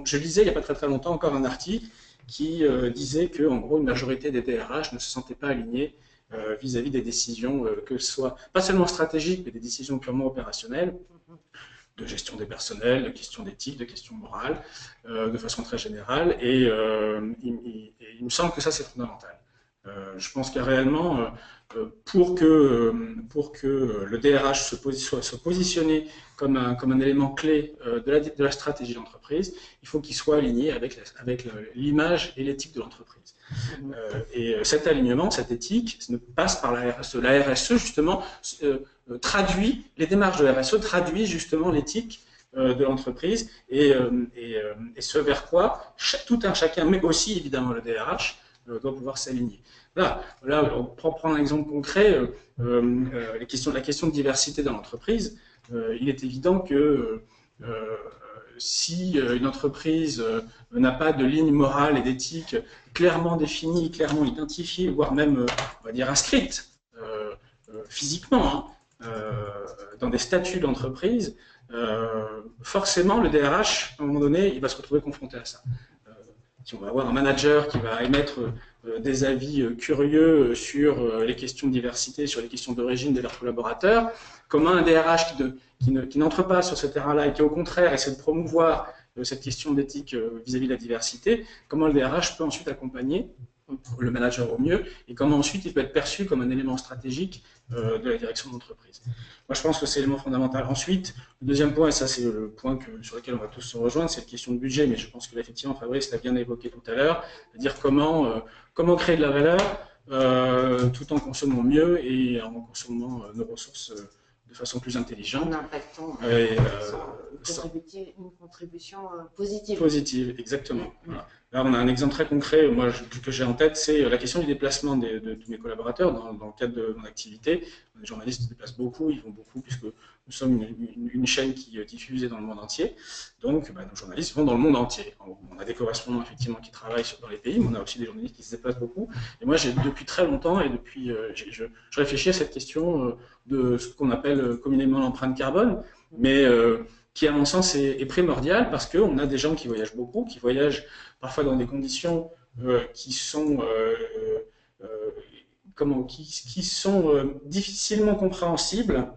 Je lisais il n'y a pas très très longtemps encore un article qui disait que, en gros, une majorité des DRH ne se sentaient pas alignés vis-à-vis des décisions, que ce soit pas seulement stratégiques, mais des décisions purement opérationnelles, de gestion des personnels, de questions d'éthique, de questions morales, de façon très générale. Et il me semble que ça, c'est fondamental. Je pense qu'il y a réellement, pour que le DRH soit positionné comme un élément clé de la stratégie d'entreprise, il faut qu'il soit aligné avec l'image et l'éthique de l'entreprise. Et cet alignement, cette éthique, passe par la RSE. La RSE, justement, traduit, les démarches de la RSE traduisent justement l'éthique de l'entreprise et ce vers quoi tout un chacun, mais aussi évidemment le DRH, doit pouvoir s'aligner. Là, on prend un exemple concret, la question de diversité dans l'entreprise. Il est évident que si une entreprise n'a pas de ligne morale et d'éthique clairement définie, clairement identifiée, voire même, on va dire, inscrite physiquement, dans des statuts d'entreprise, forcément, le DRH, à un moment donné, il va se retrouver confronté à ça. Si on va avoir un manager qui va émettre des avis curieux sur les questions de diversité, sur les questions d'origine de leurs collaborateurs, comment un DRH qui n'entre pas sur ce terrain-là et qui au contraire essaie de promouvoir cette question d'éthique vis-à-vis de la diversité, comment le DRH peut ensuite accompagner le manager au mieux et comment ensuite il peut être perçu comme un élément stratégique de la direction de l'entreprise. Moi je pense que c'est l'élément fondamental. Ensuite, le deuxième point, et ça c'est le point sur lequel on va tous se rejoindre, c'est la question de budget, mais je pense que là, effectivement Fabrice l'a bien évoqué tout à l'heure, c'est-à-dire comment créer de la valeur tout en consommant mieux et en consommant nos ressources de façon plus intelligente. En impactant une contribution positive. Positive, exactement. Voilà. Là, on a un exemple très concret, moi, que j'ai en tête, c'est la question du déplacement de tous mes collaborateurs dans le cadre de mon activité. Les journalistes se déplacent beaucoup, ils vont beaucoup, puisque nous sommes une chaîne qui est diffusée dans le monde entier. Donc, nos journalistes vont dans le monde entier. On a des correspondants, effectivement, qui travaillent dans les pays, mais on a aussi des journalistes qui se déplacent beaucoup. Et moi, depuis très longtemps, et depuis, je réfléchis à cette question de ce qu'on appelle communément l'empreinte carbone, mais qui, à mon sens, est primordial parce qu'on a des gens qui voyagent beaucoup, qui voyagent parfois dans des conditions qui sont difficilement compréhensibles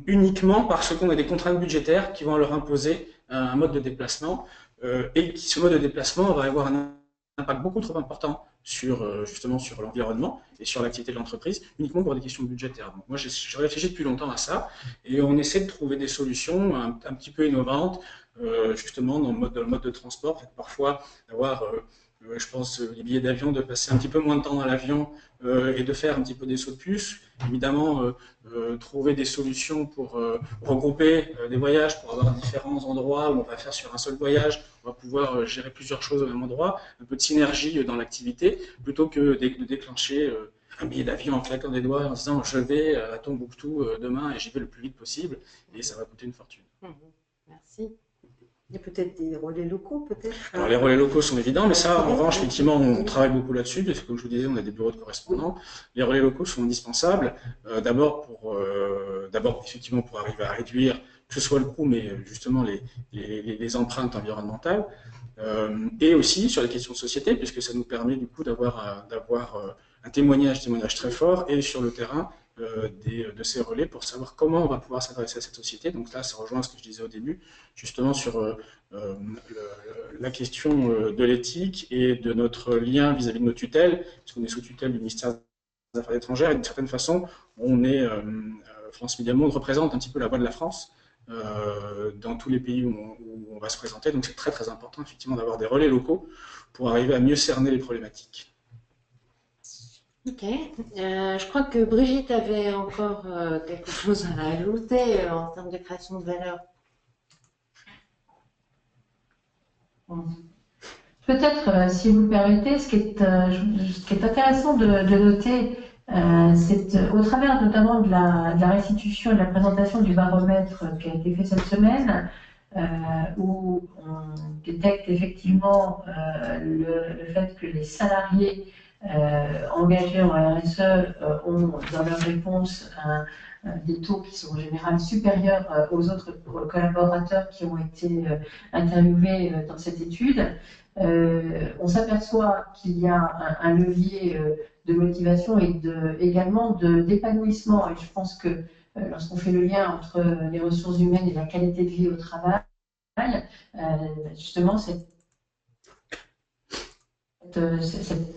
uniquement parce qu'on a des contraintes budgétaires qui vont leur imposer un mode de déplacement et ce mode de déplacement va avoir un impact beaucoup trop important justement sur l'environnement et sur l'activité de l'entreprise, uniquement pour des questions budgétaires. Donc moi, je réfléchis depuis longtemps à ça et on essaie de trouver des solutions un petit peu innovantes, justement dans le mode de transport. Parfois, d'avoir, je pense, les billets d'avion, de passer un petit peu moins de temps dans l'avion et de faire un petit peu des sauts de puce. Évidemment, trouver des solutions pour regrouper des voyages, pour avoir différents endroits où on va faire sur un seul voyage, on va pouvoir gérer plusieurs choses au même endroit, un peu de synergie dans l'activité, plutôt que de déclencher un billet d'avion en claquant des doigts en disant je vais à Tombouctou demain et j'y vais le plus vite possible et ça va coûter une fortune. Merci. Il y a peut-être des relais locaux, peut-être. Alors les relais locaux sont évidents, mais ça, en revanche, effectivement, on travaille beaucoup là-dessus. Comme je vous disais, on a des bureaux de correspondants. Les relais locaux sont indispensables. D'abord, effectivement, pour arriver à réduire, que ce soit le coût, mais justement les empreintes environnementales. Et aussi sur les questions de société, puisque ça nous permet du coup d'avoir un témoignage très fort et sur le terrain de ces relais pour savoir comment on va pouvoir s'adresser à cette société. Donc là, ça rejoint ce que je disais au début, justement sur la question de l'éthique et de notre lien vis-à-vis de nos tutelles, puisqu'on est sous tutelle du ministère des Affaires étrangères et d'une certaine façon, France Média Monde représente un petit peu la voix de la France dans tous les pays où on va se présenter. Donc c'est très très important effectivement d'avoir des relais locaux pour arriver à mieux cerner les problématiques. Ok, je crois que Brigitte avait encore quelque chose à ajouter en termes de création de valeur. Peut-être, si vous le permettez, ce qui est intéressant de noter, c'est au travers notamment de la restitution et de la présentation du baromètre qui a été fait cette semaine, où on détecte effectivement le fait que les salariés engagés en RSE ont dans leur réponse des taux qui sont en général supérieurs aux autres collaborateurs qui ont été interviewés dans cette étude. On s'aperçoit qu'il y a un levier de motivation et également d'épanouissement. Et je pense que lorsqu'on fait le lien entre les ressources humaines et la qualité de vie au travail, justement, cette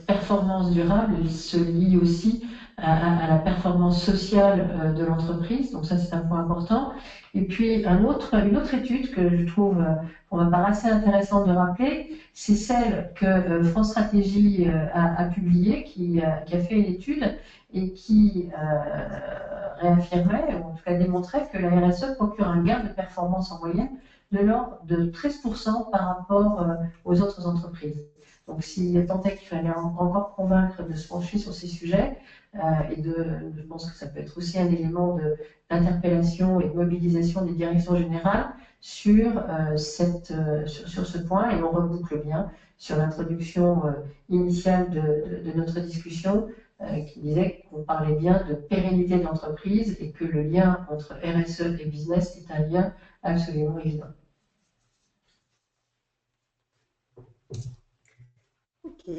performance durable se lie aussi à la performance sociale de l'entreprise. Donc ça, c'est un point important. Et puis, une autre étude que je trouve, pour ma part, assez intéressante de rappeler, c'est celle que France Stratégie a publiée, qui a fait une étude et qui réaffirmait, ou en tout cas démontrait, que la RSE procure un gain de performance en moyenne de l'ordre de 13% par rapport aux autres entreprises. Donc, s'il tant est qu'il fallait encore convaincre de se pencher sur ces sujets, je pense que ça peut être aussi un élément d'interpellation et de mobilisation des directions générales sur ce point, et on reboucle bien sur l'introduction initiale de notre discussion, qui disait qu'on parlait bien de pérennité de l'entreprise et que le lien entre RSE et business est un lien absolument évident. Ok.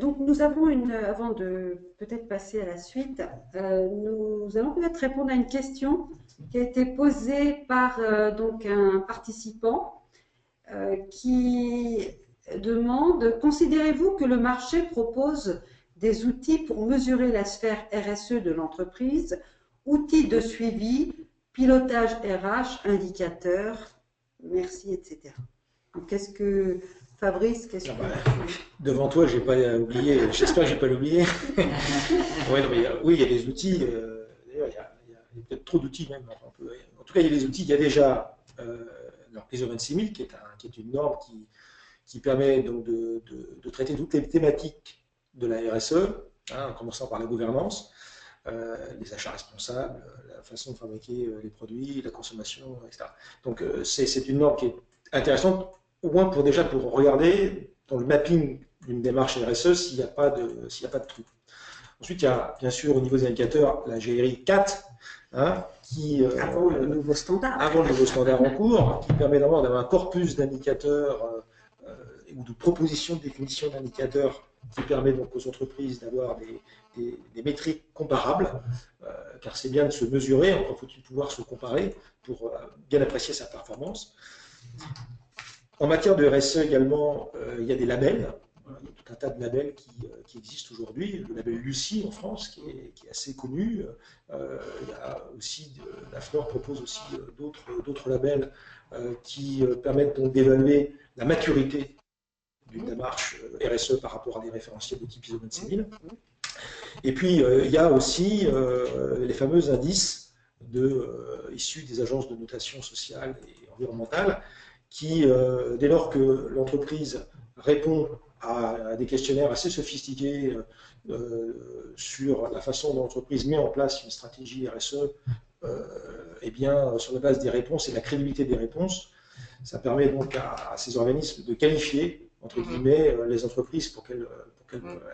Donc nous avons avant de peut-être passer à la suite, nous allons peut-être répondre à une question qui a été posée par donc un participant qui demande: considérez-vous que le marché propose des outils pour mesurer la sphère RSE de l'entreprise, outils de suivi, pilotage RH, indicateurs, merci, etc. Donc, Fabrice, qu'est-ce que devant toi, j'ai pas oublié, j'espère que j'ai pas l'oublié. Oui, il y a des outils, d'ailleurs, il y a peut-être trop d'outils même. En tout cas, il y a des outils, il y a déjà l'ISO 26000 qui est une norme qui permet donc de traiter toutes les thématiques de la RSE, en commençant par la gouvernance, les achats responsables, la façon de fabriquer les produits, la consommation, etc. Donc c'est une norme qui est intéressante, au moins pour regarder dans le mapping d'une démarche RSE s'il n'y a pas de trou. Ensuite, il y a bien sûr au niveau des indicateurs la GRI 4, qui avant le nouveau standard en cours, qui permet d'avoir un corpus d'indicateurs ou de propositions de définition d'indicateurs qui permet donc aux entreprises d'avoir des métriques comparables, car c'est bien de se mesurer, encore faut-il pouvoir se comparer pour bien apprécier sa performance. En matière de RSE également, il y a des labels. Il y a tout un tas de labels qui existent aujourd'hui. Le label Lucie en France, qui est assez connu. Il y a aussi, l'AFNOR propose aussi d'autres labels qui permettent donc d'évaluer la maturité d'une démarche RSE par rapport à des référentiels de type ISO 26000. Et puis, il y a aussi les fameux indices issus des agences de notation sociale et environnementale qui, dès lors que l'entreprise répond à des questionnaires assez sophistiqués sur la façon dont l'entreprise met en place une stratégie RSE, et bien, sur la base des réponses et de la crédibilité des réponses, ça permet donc à ces organismes de qualifier, entre guillemets, les entreprises pour qu'elles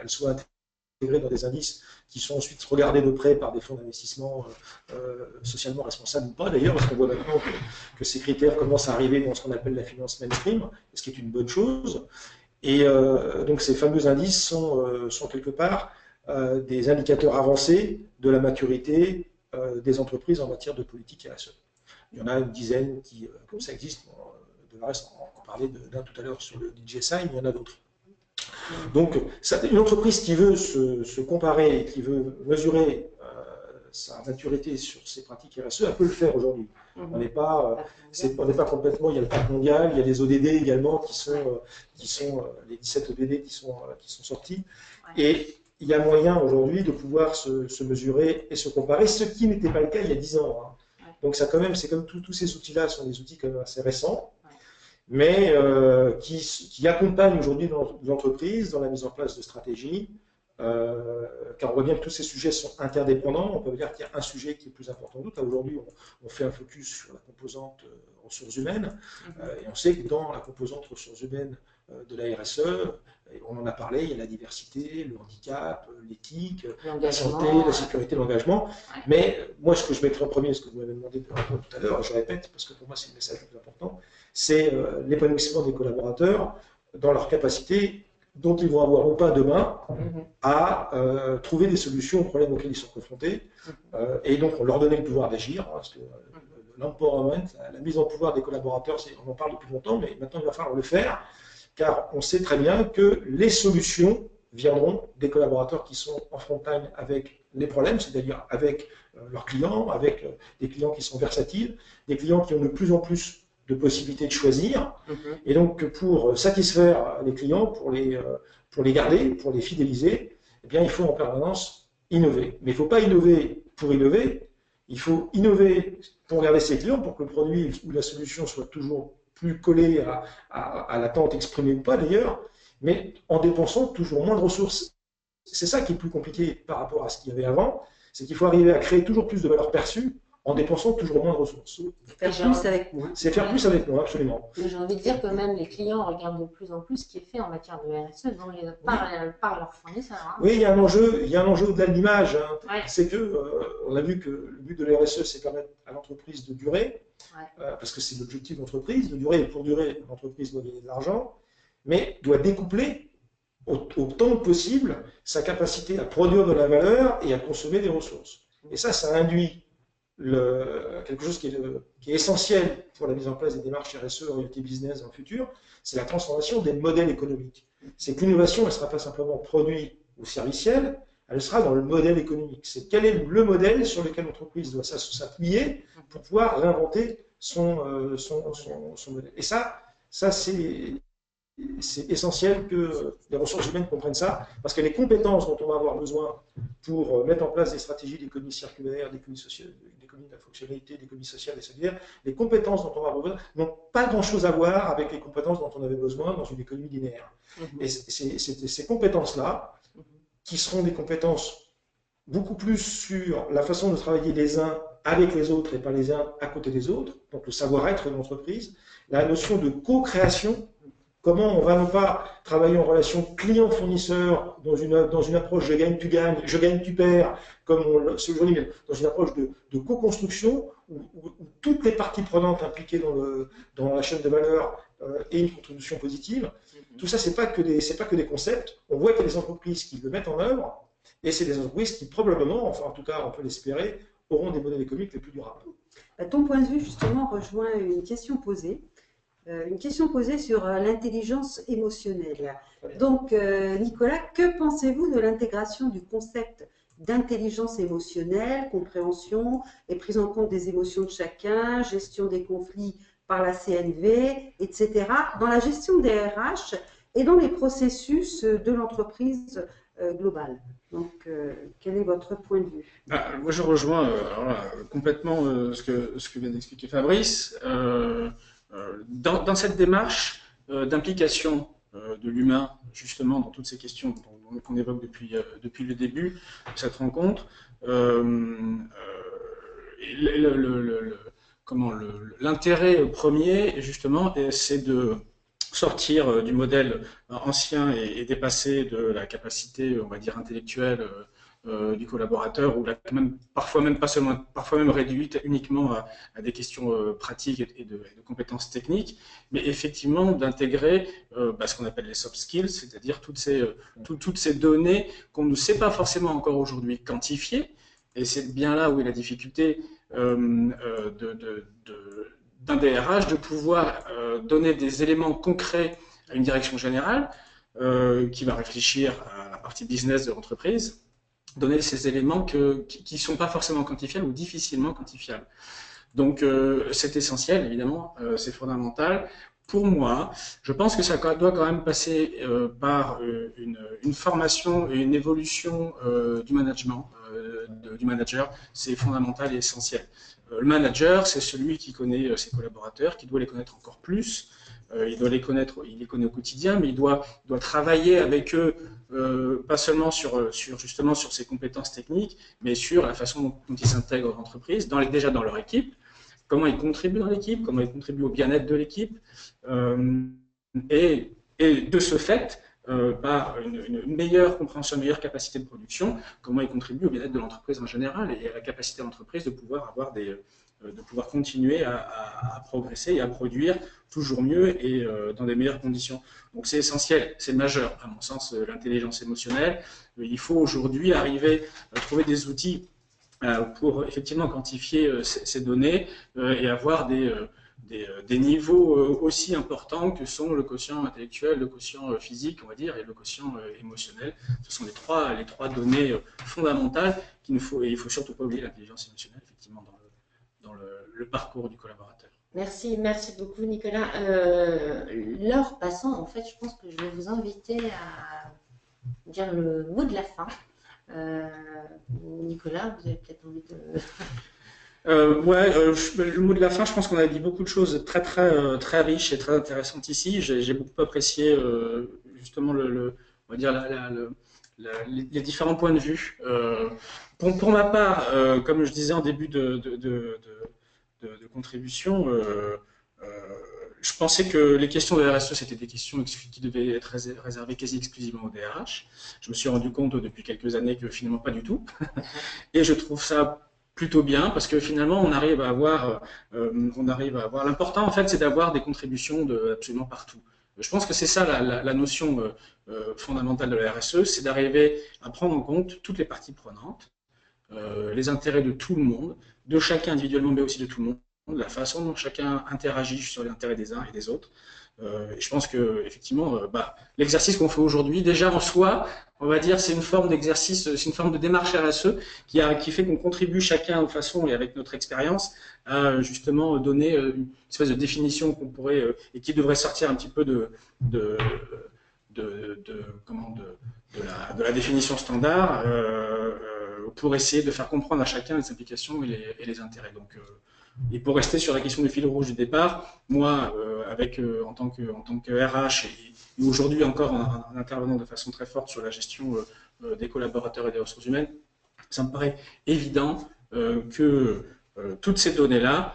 soient intégrées dans des indices qui sont ensuite regardés de près par des fonds d'investissement socialement responsables ou pas d'ailleurs, parce qu'on voit maintenant que ces critères commencent à arriver dans ce qu'on appelle la finance mainstream, ce qui est une bonne chose. Et donc ces fameux indices sont quelque part des indicateurs avancés de la maturité des entreprises en matière de politique RSE. Il y en a une dizaine qui, comme ça, existent. De le reste, on parlait d'un tout à l'heure sur le DJSI, mais il y en a d'autres. Donc, une entreprise qui veut se comparer et qui veut mesurer sa maturité sur ses pratiques RSE, elle peut le faire aujourd'hui. On n'est pas complètement. Il y a le parc mondial, il y a les ODD également qui sont les 17 ODD qui sont sortis. Et il y a moyen aujourd'hui de pouvoir se mesurer et se comparer, ce qui n'était pas le cas il y a 10 ans. Donc ça, quand même, c'est comme tous ces outils-là sont des outils quand même assez récents, mais qui accompagnent aujourd'hui l'entreprise dans la mise en place de stratégies, car on voit bien que tous ces sujets sont interdépendants. On peut dire qu'il y a un sujet qui est plus important que d'autres. Aujourd'hui, on fait un focus sur la composante ressources humaines, et on sait que dans la composante ressources humaines de la RSE, on en a parlé, il y a la diversité, le handicap, l'éthique, la santé, la sécurité, l'engagement. Mais moi, ce que je mettrais en premier, ce que vous m'avez demandé de répondre tout à l'heure, et je répète, parce que pour moi, c'est le message le plus important, c'est l'épanouissement des collaborateurs dans leur capacité dont ils vont avoir ou pas demain à trouver des solutions aux problèmes auxquels ils sont confrontés. Et donc, on leur donnait le pouvoir d'agir, hein, parce que l'empowerment, la mise en pouvoir des collaborateurs, on en parle depuis longtemps, mais maintenant il va falloir le faire, car on sait très bien que les solutions viendront des collaborateurs qui sont en frontline avec les problèmes, c'est-à-dire avec leurs clients, avec des clients qui sont versatiles, des clients qui ont de plus en plus de possibilités de choisir. Et donc, pour satisfaire les clients, pour les garder, pour les fidéliser, eh bien, il faut en permanence innover. Mais il ne faut pas innover pour innover, il faut innover pour garder ses clients, pour que le produit ou la solution soit toujours plus collé à l'attente exprimée ou pas d'ailleurs, mais en dépensant toujours moins de ressources. C'est ça qui est plus compliqué par rapport à ce qu'il y avait avant, c'est qu'il faut arriver à créer toujours plus de valeur perçue en dépensant toujours moins de ressources. Faire plus avec moins. C'est faire plus avec moins, absolument. J'ai envie de dire que même les clients regardent de plus en plus ce qui est fait en matière de RSE par leurs fournisseurs. Hein. Oui, il y a un enjeu au-delà de l'image. Hein. Ouais. C'est que, on a vu que le but de la RSE, c'est permettre à l'entreprise de durer, parce que c'est l'objectif de l'entreprise, de durer, et pour durer, l'entreprise doit gagner de l'argent, mais doit découpler autant que possible sa capacité à produire de la valeur et à consommer des ressources. Et ça induit quelque chose qui est essentiel pour la mise en place des démarches RSE orientées business dans le futur, c'est la transformation des modèles économiques. C'est que l'innovation, elle ne sera pas simplement produit ou servicielle, elle sera dans le modèle économique. C'est quel est le modèle sur lequel l'entreprise doit s'appuyer pour pouvoir réinventer son modèle. Et ça c'est essentiel que les ressources humaines comprennent ça, parce que les compétences dont on va avoir besoin pour mettre en place des stratégies d'économie circulaire, d'économie sociale, d'économie de la fonctionnalité, d'économie sociale et solidaire, les compétences dont on va avoir besoin n'ont pas grand-chose à voir avec les compétences dont on avait besoin dans une économie linéaire. Et c'est ces compétences-là qui seront des compétences beaucoup plus sur la façon de travailler les uns avec les autres et pas les uns à côté des autres, donc le savoir-être de l'entreprise, la notion de co-création. Comment on va non pas travailler en relation client-fournisseur dans une approche je gagne, tu gagnes, je gagne, tu perds, comme c'est aujourd'hui, mais dans une approche de co-construction où toutes les parties prenantes impliquées dans la chaîne de valeur aient une contribution positive. Tout ça, c'est pas que des concepts. On voit qu'il y a des entreprises qui le mettent en œuvre et c'est des entreprises qui probablement, enfin en tout cas on peut l'espérer, auront des modèles économiques les plus durables. Ton point de vue justement rejoint une question posée. Sur l'intelligence émotionnelle. Donc, Nicolas, que pensez-vous de l'intégration du concept d'intelligence émotionnelle, compréhension et prise en compte des émotions de chacun, gestion des conflits par la CNV, etc., dans la gestion des RH et dans les processus de l'entreprise globale? Donc, quel est votre point de vue? Moi, je rejoins complètement ce que vient d'expliquer Fabrice. Dans cette démarche d'implication de l'humain, justement, dans toutes ces questions qu'on évoque depuis le début de cette rencontre, l'intérêt premier, justement, c'est de sortir du modèle ancien et dépassé de la capacité, on va dire, intellectuelle du collaborateur, ou parfois même réduite uniquement à des questions pratiques et de compétences techniques, mais effectivement d'intégrer ce qu'on appelle les soft skills, c'est-à-dire toutes ces données qu'on ne sait pas forcément encore aujourd'hui quantifier, et c'est bien là où est la difficulté d'un DRH de pouvoir donner des éléments concrets à une direction générale qui va réfléchir à la partie business de l'entreprise, donner ces éléments qui ne sont pas forcément quantifiables ou difficilement quantifiables. Donc c'est essentiel, évidemment, c'est fondamental. Pour moi, je pense que ça doit quand même passer par une formation et une évolution du management, du manager. C'est fondamental et essentiel. Le manager, c'est celui qui connaît ses collaborateurs, qui doit les connaître encore plus. Il les connaît au quotidien, mais il doit travailler avec eux, pas seulement sur ses compétences techniques, mais sur la façon dont ils s'intègrent dans l'entreprise, déjà dans leur équipe, comment ils contribuent dans l'équipe, comment ils contribuent au bien-être de l'équipe, et de ce fait, par une meilleure compréhension, une meilleure capacité de production, comment ils contribuent au bien-être de l'entreprise en général et à la capacité de l'entreprise de pouvoir avoir de pouvoir continuer à progresser et à produire toujours mieux et dans des meilleures conditions. Donc c'est essentiel, c'est majeur, à mon sens, l'intelligence émotionnelle. Il faut aujourd'hui arriver à trouver des outils pour effectivement quantifier ces données et avoir des niveaux aussi importants que sont le quotient intellectuel, le quotient physique, on va dire, et le quotient émotionnel. Ce sont les trois données fondamentales qu'il ne faut, et il ne faut surtout pas oublier l'intelligence émotionnelle, effectivement, dans le parcours du collaborateur. Merci beaucoup Nicolas. L'heure passant, en fait, je pense que je vais vous inviter à dire le mot de la fin. Nicolas, vous avez peut-être envie de... le mot de la fin, je pense qu'on a dit beaucoup de choses très riches et très intéressantes ici. J'ai beaucoup apprécié justement on va dire les différents points de vue. Pour ma part, comme je disais en début de contribution, je pensais que les questions de RSE, c'était des questions qui devaient être réservées quasi exclusivement au DRH. Je me suis rendu compte depuis quelques années que finalement pas du tout. Et je trouve ça plutôt bien parce que finalement on arrive à avoir l'important en fait c'est d'avoir des contributions de absolument partout. Je pense que c'est ça la notion fondamentale de la RSE, c'est d'arriver à prendre en compte toutes les parties prenantes, les intérêts de tout le monde, de chacun individuellement mais aussi de tout le monde, la façon dont chacun interagit sur les intérêts des uns et des autres. Et je pense que effectivement, l'exercice qu'on fait aujourd'hui, déjà en soi, on va dire, c'est une forme d'exercice, c'est une forme de démarche RSE qui fait qu'on contribue chacun de façon et avec notre expérience à justement donner une espèce de définition qu'on pourrait et qui devrait sortir un petit peu de la définition standard pour essayer de faire comprendre à chacun les implications et les intérêts. Donc, et pour rester sur la question du fil rouge du départ, moi, en tant que RH et aujourd'hui encore en intervenant de façon très forte sur la gestion des collaborateurs et des ressources humaines, ça me paraît évident que toutes ces données-là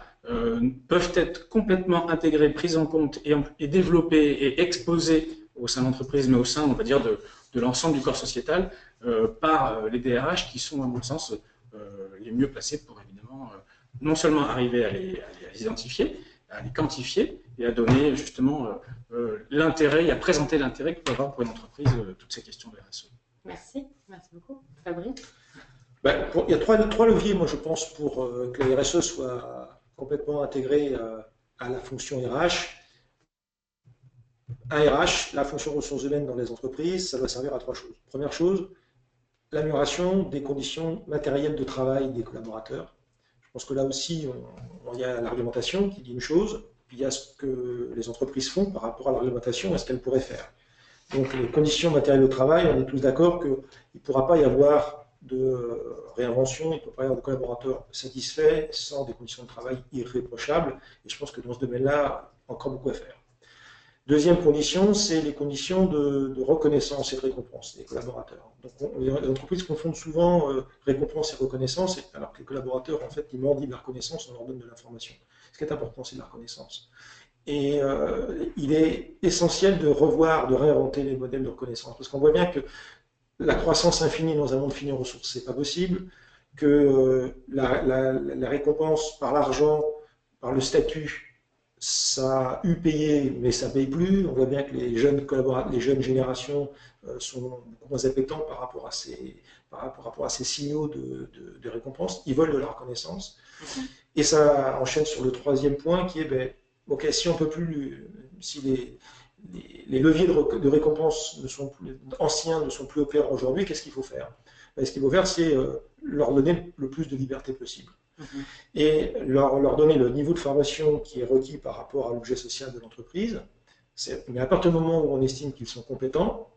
peuvent être complètement intégrées, prises en compte et développées et exposées au sein de l'entreprise, mais au sein, on va dire, de l'ensemble du corps sociétal par les DRH qui sont, à mon sens, les mieux placés pour évidemment non seulement arriver à les identifier, à les quantifier et à donner justement l'intérêt et à présenter l'intérêt que peut avoir pour une entreprise toutes ces questions de RSE. Merci beaucoup. Fabrice? Il y a trois leviers, moi je pense, pour que la RSE soit complètement intégrée à la fonction RH. Un RH, la fonction ressources humaines dans les entreprises, ça doit servir à trois choses. Première chose, l'amélioration des conditions matérielles de travail des collaborateurs. Je pense que là aussi, il y a la réglementation qui dit une chose, puis il y a ce que les entreprises font par rapport à la réglementation et ce qu'elles pourraient faire. Donc les conditions matérielles de travail, on est tous d'accord qu'il ne pourra pas y avoir de réinvention, il ne peut pas y avoir de collaborateurs satisfaits sans des conditions de travail irréprochables, et je pense que dans ce domaine-là, encore beaucoup à faire. Deuxième condition, c'est les conditions de reconnaissance et de récompense des collaborateurs. Donc, les entreprises confondent souvent récompense et reconnaissance, alors que les collaborateurs, en fait, ils mendient de la reconnaissance, on leur donne de l'information. Ce qui est important, c'est la reconnaissance. Et il est essentiel de revoir, de réinventer les modèles de reconnaissance, parce qu'on voit bien que la croissance infinie dans un monde fini en ressources, c'est pas possible, que la récompense par l'argent, par le statut, ça a eu payé, mais ça ne paye plus. On voit bien que les jeunes générations sont beaucoup moins appétents par rapport à ces signaux de récompense. Ils veulent de la reconnaissance. Et ça enchaîne sur le troisième point qui est, ok, si on peut plus, si les leviers de récompense anciens ne sont plus opérants aujourd'hui, qu'est-ce qu'il faut faire? Ce qu'il faut faire, c'est leur donner le plus de liberté possible. Et leur donner le niveau de formation qui est requis par rapport à l'objet social de l'entreprise. Mais à partir du moment où on estime qu'ils sont compétents,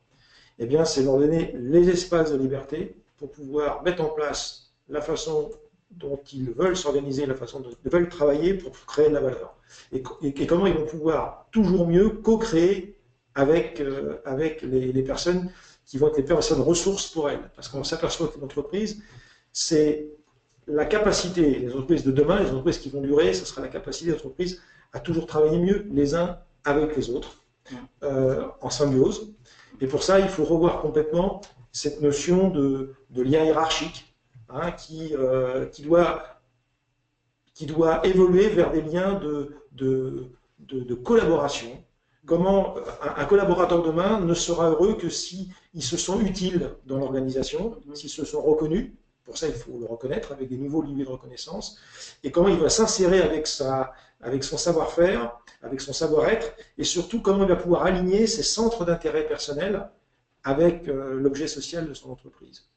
eh bien, c'est leur donner les espaces de liberté pour pouvoir mettre en place la façon dont ils veulent s'organiser, la façon dont ils veulent travailler pour créer de la valeur. Et comment ils vont pouvoir toujours mieux co-créer avec les personnes qui vont être les personnes ressources pour elles. Parce qu'on s'aperçoit qu'une entreprise, c'est la capacité, les entreprises de demain, les entreprises qui vont durer, ce sera la capacité des entreprises à toujours travailler mieux les uns avec les autres, en symbiose. Et pour ça, il faut revoir complètement cette notion de lien hiérarchique, hein, qui qui doit évoluer vers des liens de collaboration. Comment un collaborateur demain ne sera heureux que s'ils se sont utiles dans l'organisation, s'ils se sont reconnus. Pour ça, il faut le reconnaître avec des nouveaux niveaux de reconnaissance. Et comment il va s'insérer avec son savoir-faire, avec son savoir-être, et surtout comment il va pouvoir aligner ses centres d'intérêt personnel avec l'objet social de son entreprise.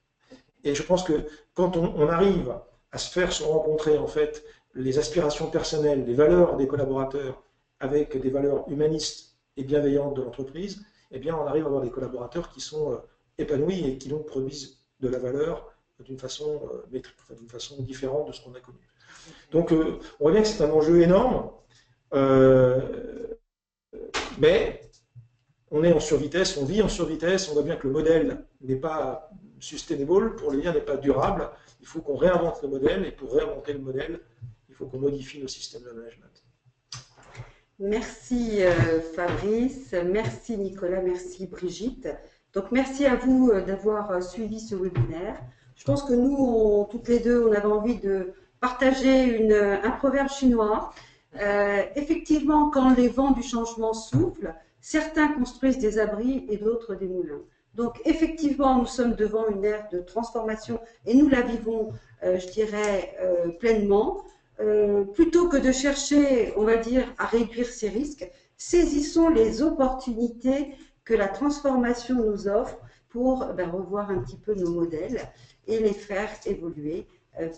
Et je pense que quand on arrive à se faire se rencontrer en fait les aspirations personnelles, les valeurs des collaborateurs avec des valeurs humanistes et bienveillantes de l'entreprise, eh bien on arrive à avoir des collaborateurs qui sont épanouis et qui donc produisent de la valeur d'une façon différente de ce qu'on a connu. Donc on voit bien que c'est un enjeu énorme, mais on est en survitesse, on vit en survitesse, on voit bien que le modèle n'est pas sustainable, pour le dire, n'est pas durable. Il faut qu'on réinvente le modèle, et pour réinventer le modèle, il faut qu'on modifie nos systèmes de management. Merci Fabrice, merci Nicolas, merci Brigitte. Donc merci à vous d'avoir suivi ce webinaire. Je pense que nous, toutes les deux, on avait envie de partager un proverbe chinois. Effectivement, quand les vents du changement soufflent, certains construisent des abris et d'autres des moulins. Donc effectivement, nous sommes devant une ère de transformation et nous la vivons, je dirais, pleinement. Plutôt que de chercher, on va dire, à réduire ces risques, saisissons les opportunités que la transformation nous offre pour revoir un petit peu nos modèles et les faire évoluer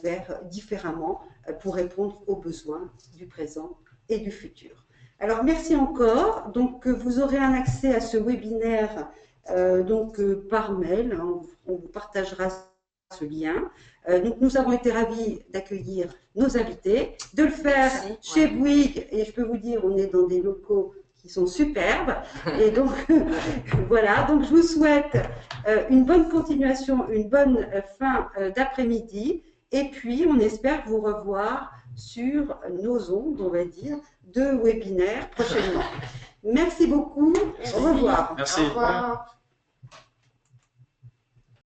vers différemment pour répondre aux besoins du présent et du futur. Alors merci encore. Donc vous aurez un accès à ce webinaire par mail. On vous partagera ce lien. Donc nous avons été ravis d'accueillir nos invités, de le faire chez Bouygues, et je peux vous dire, on est dans des locaux qui sont superbes. Et donc voilà, donc je vous souhaite une bonne continuation, une bonne fin d'après-midi, et puis on espère vous revoir sur nos ondes, on va dire, de webinaires prochainement. Merci beaucoup, au revoir. Merci. Au revoir.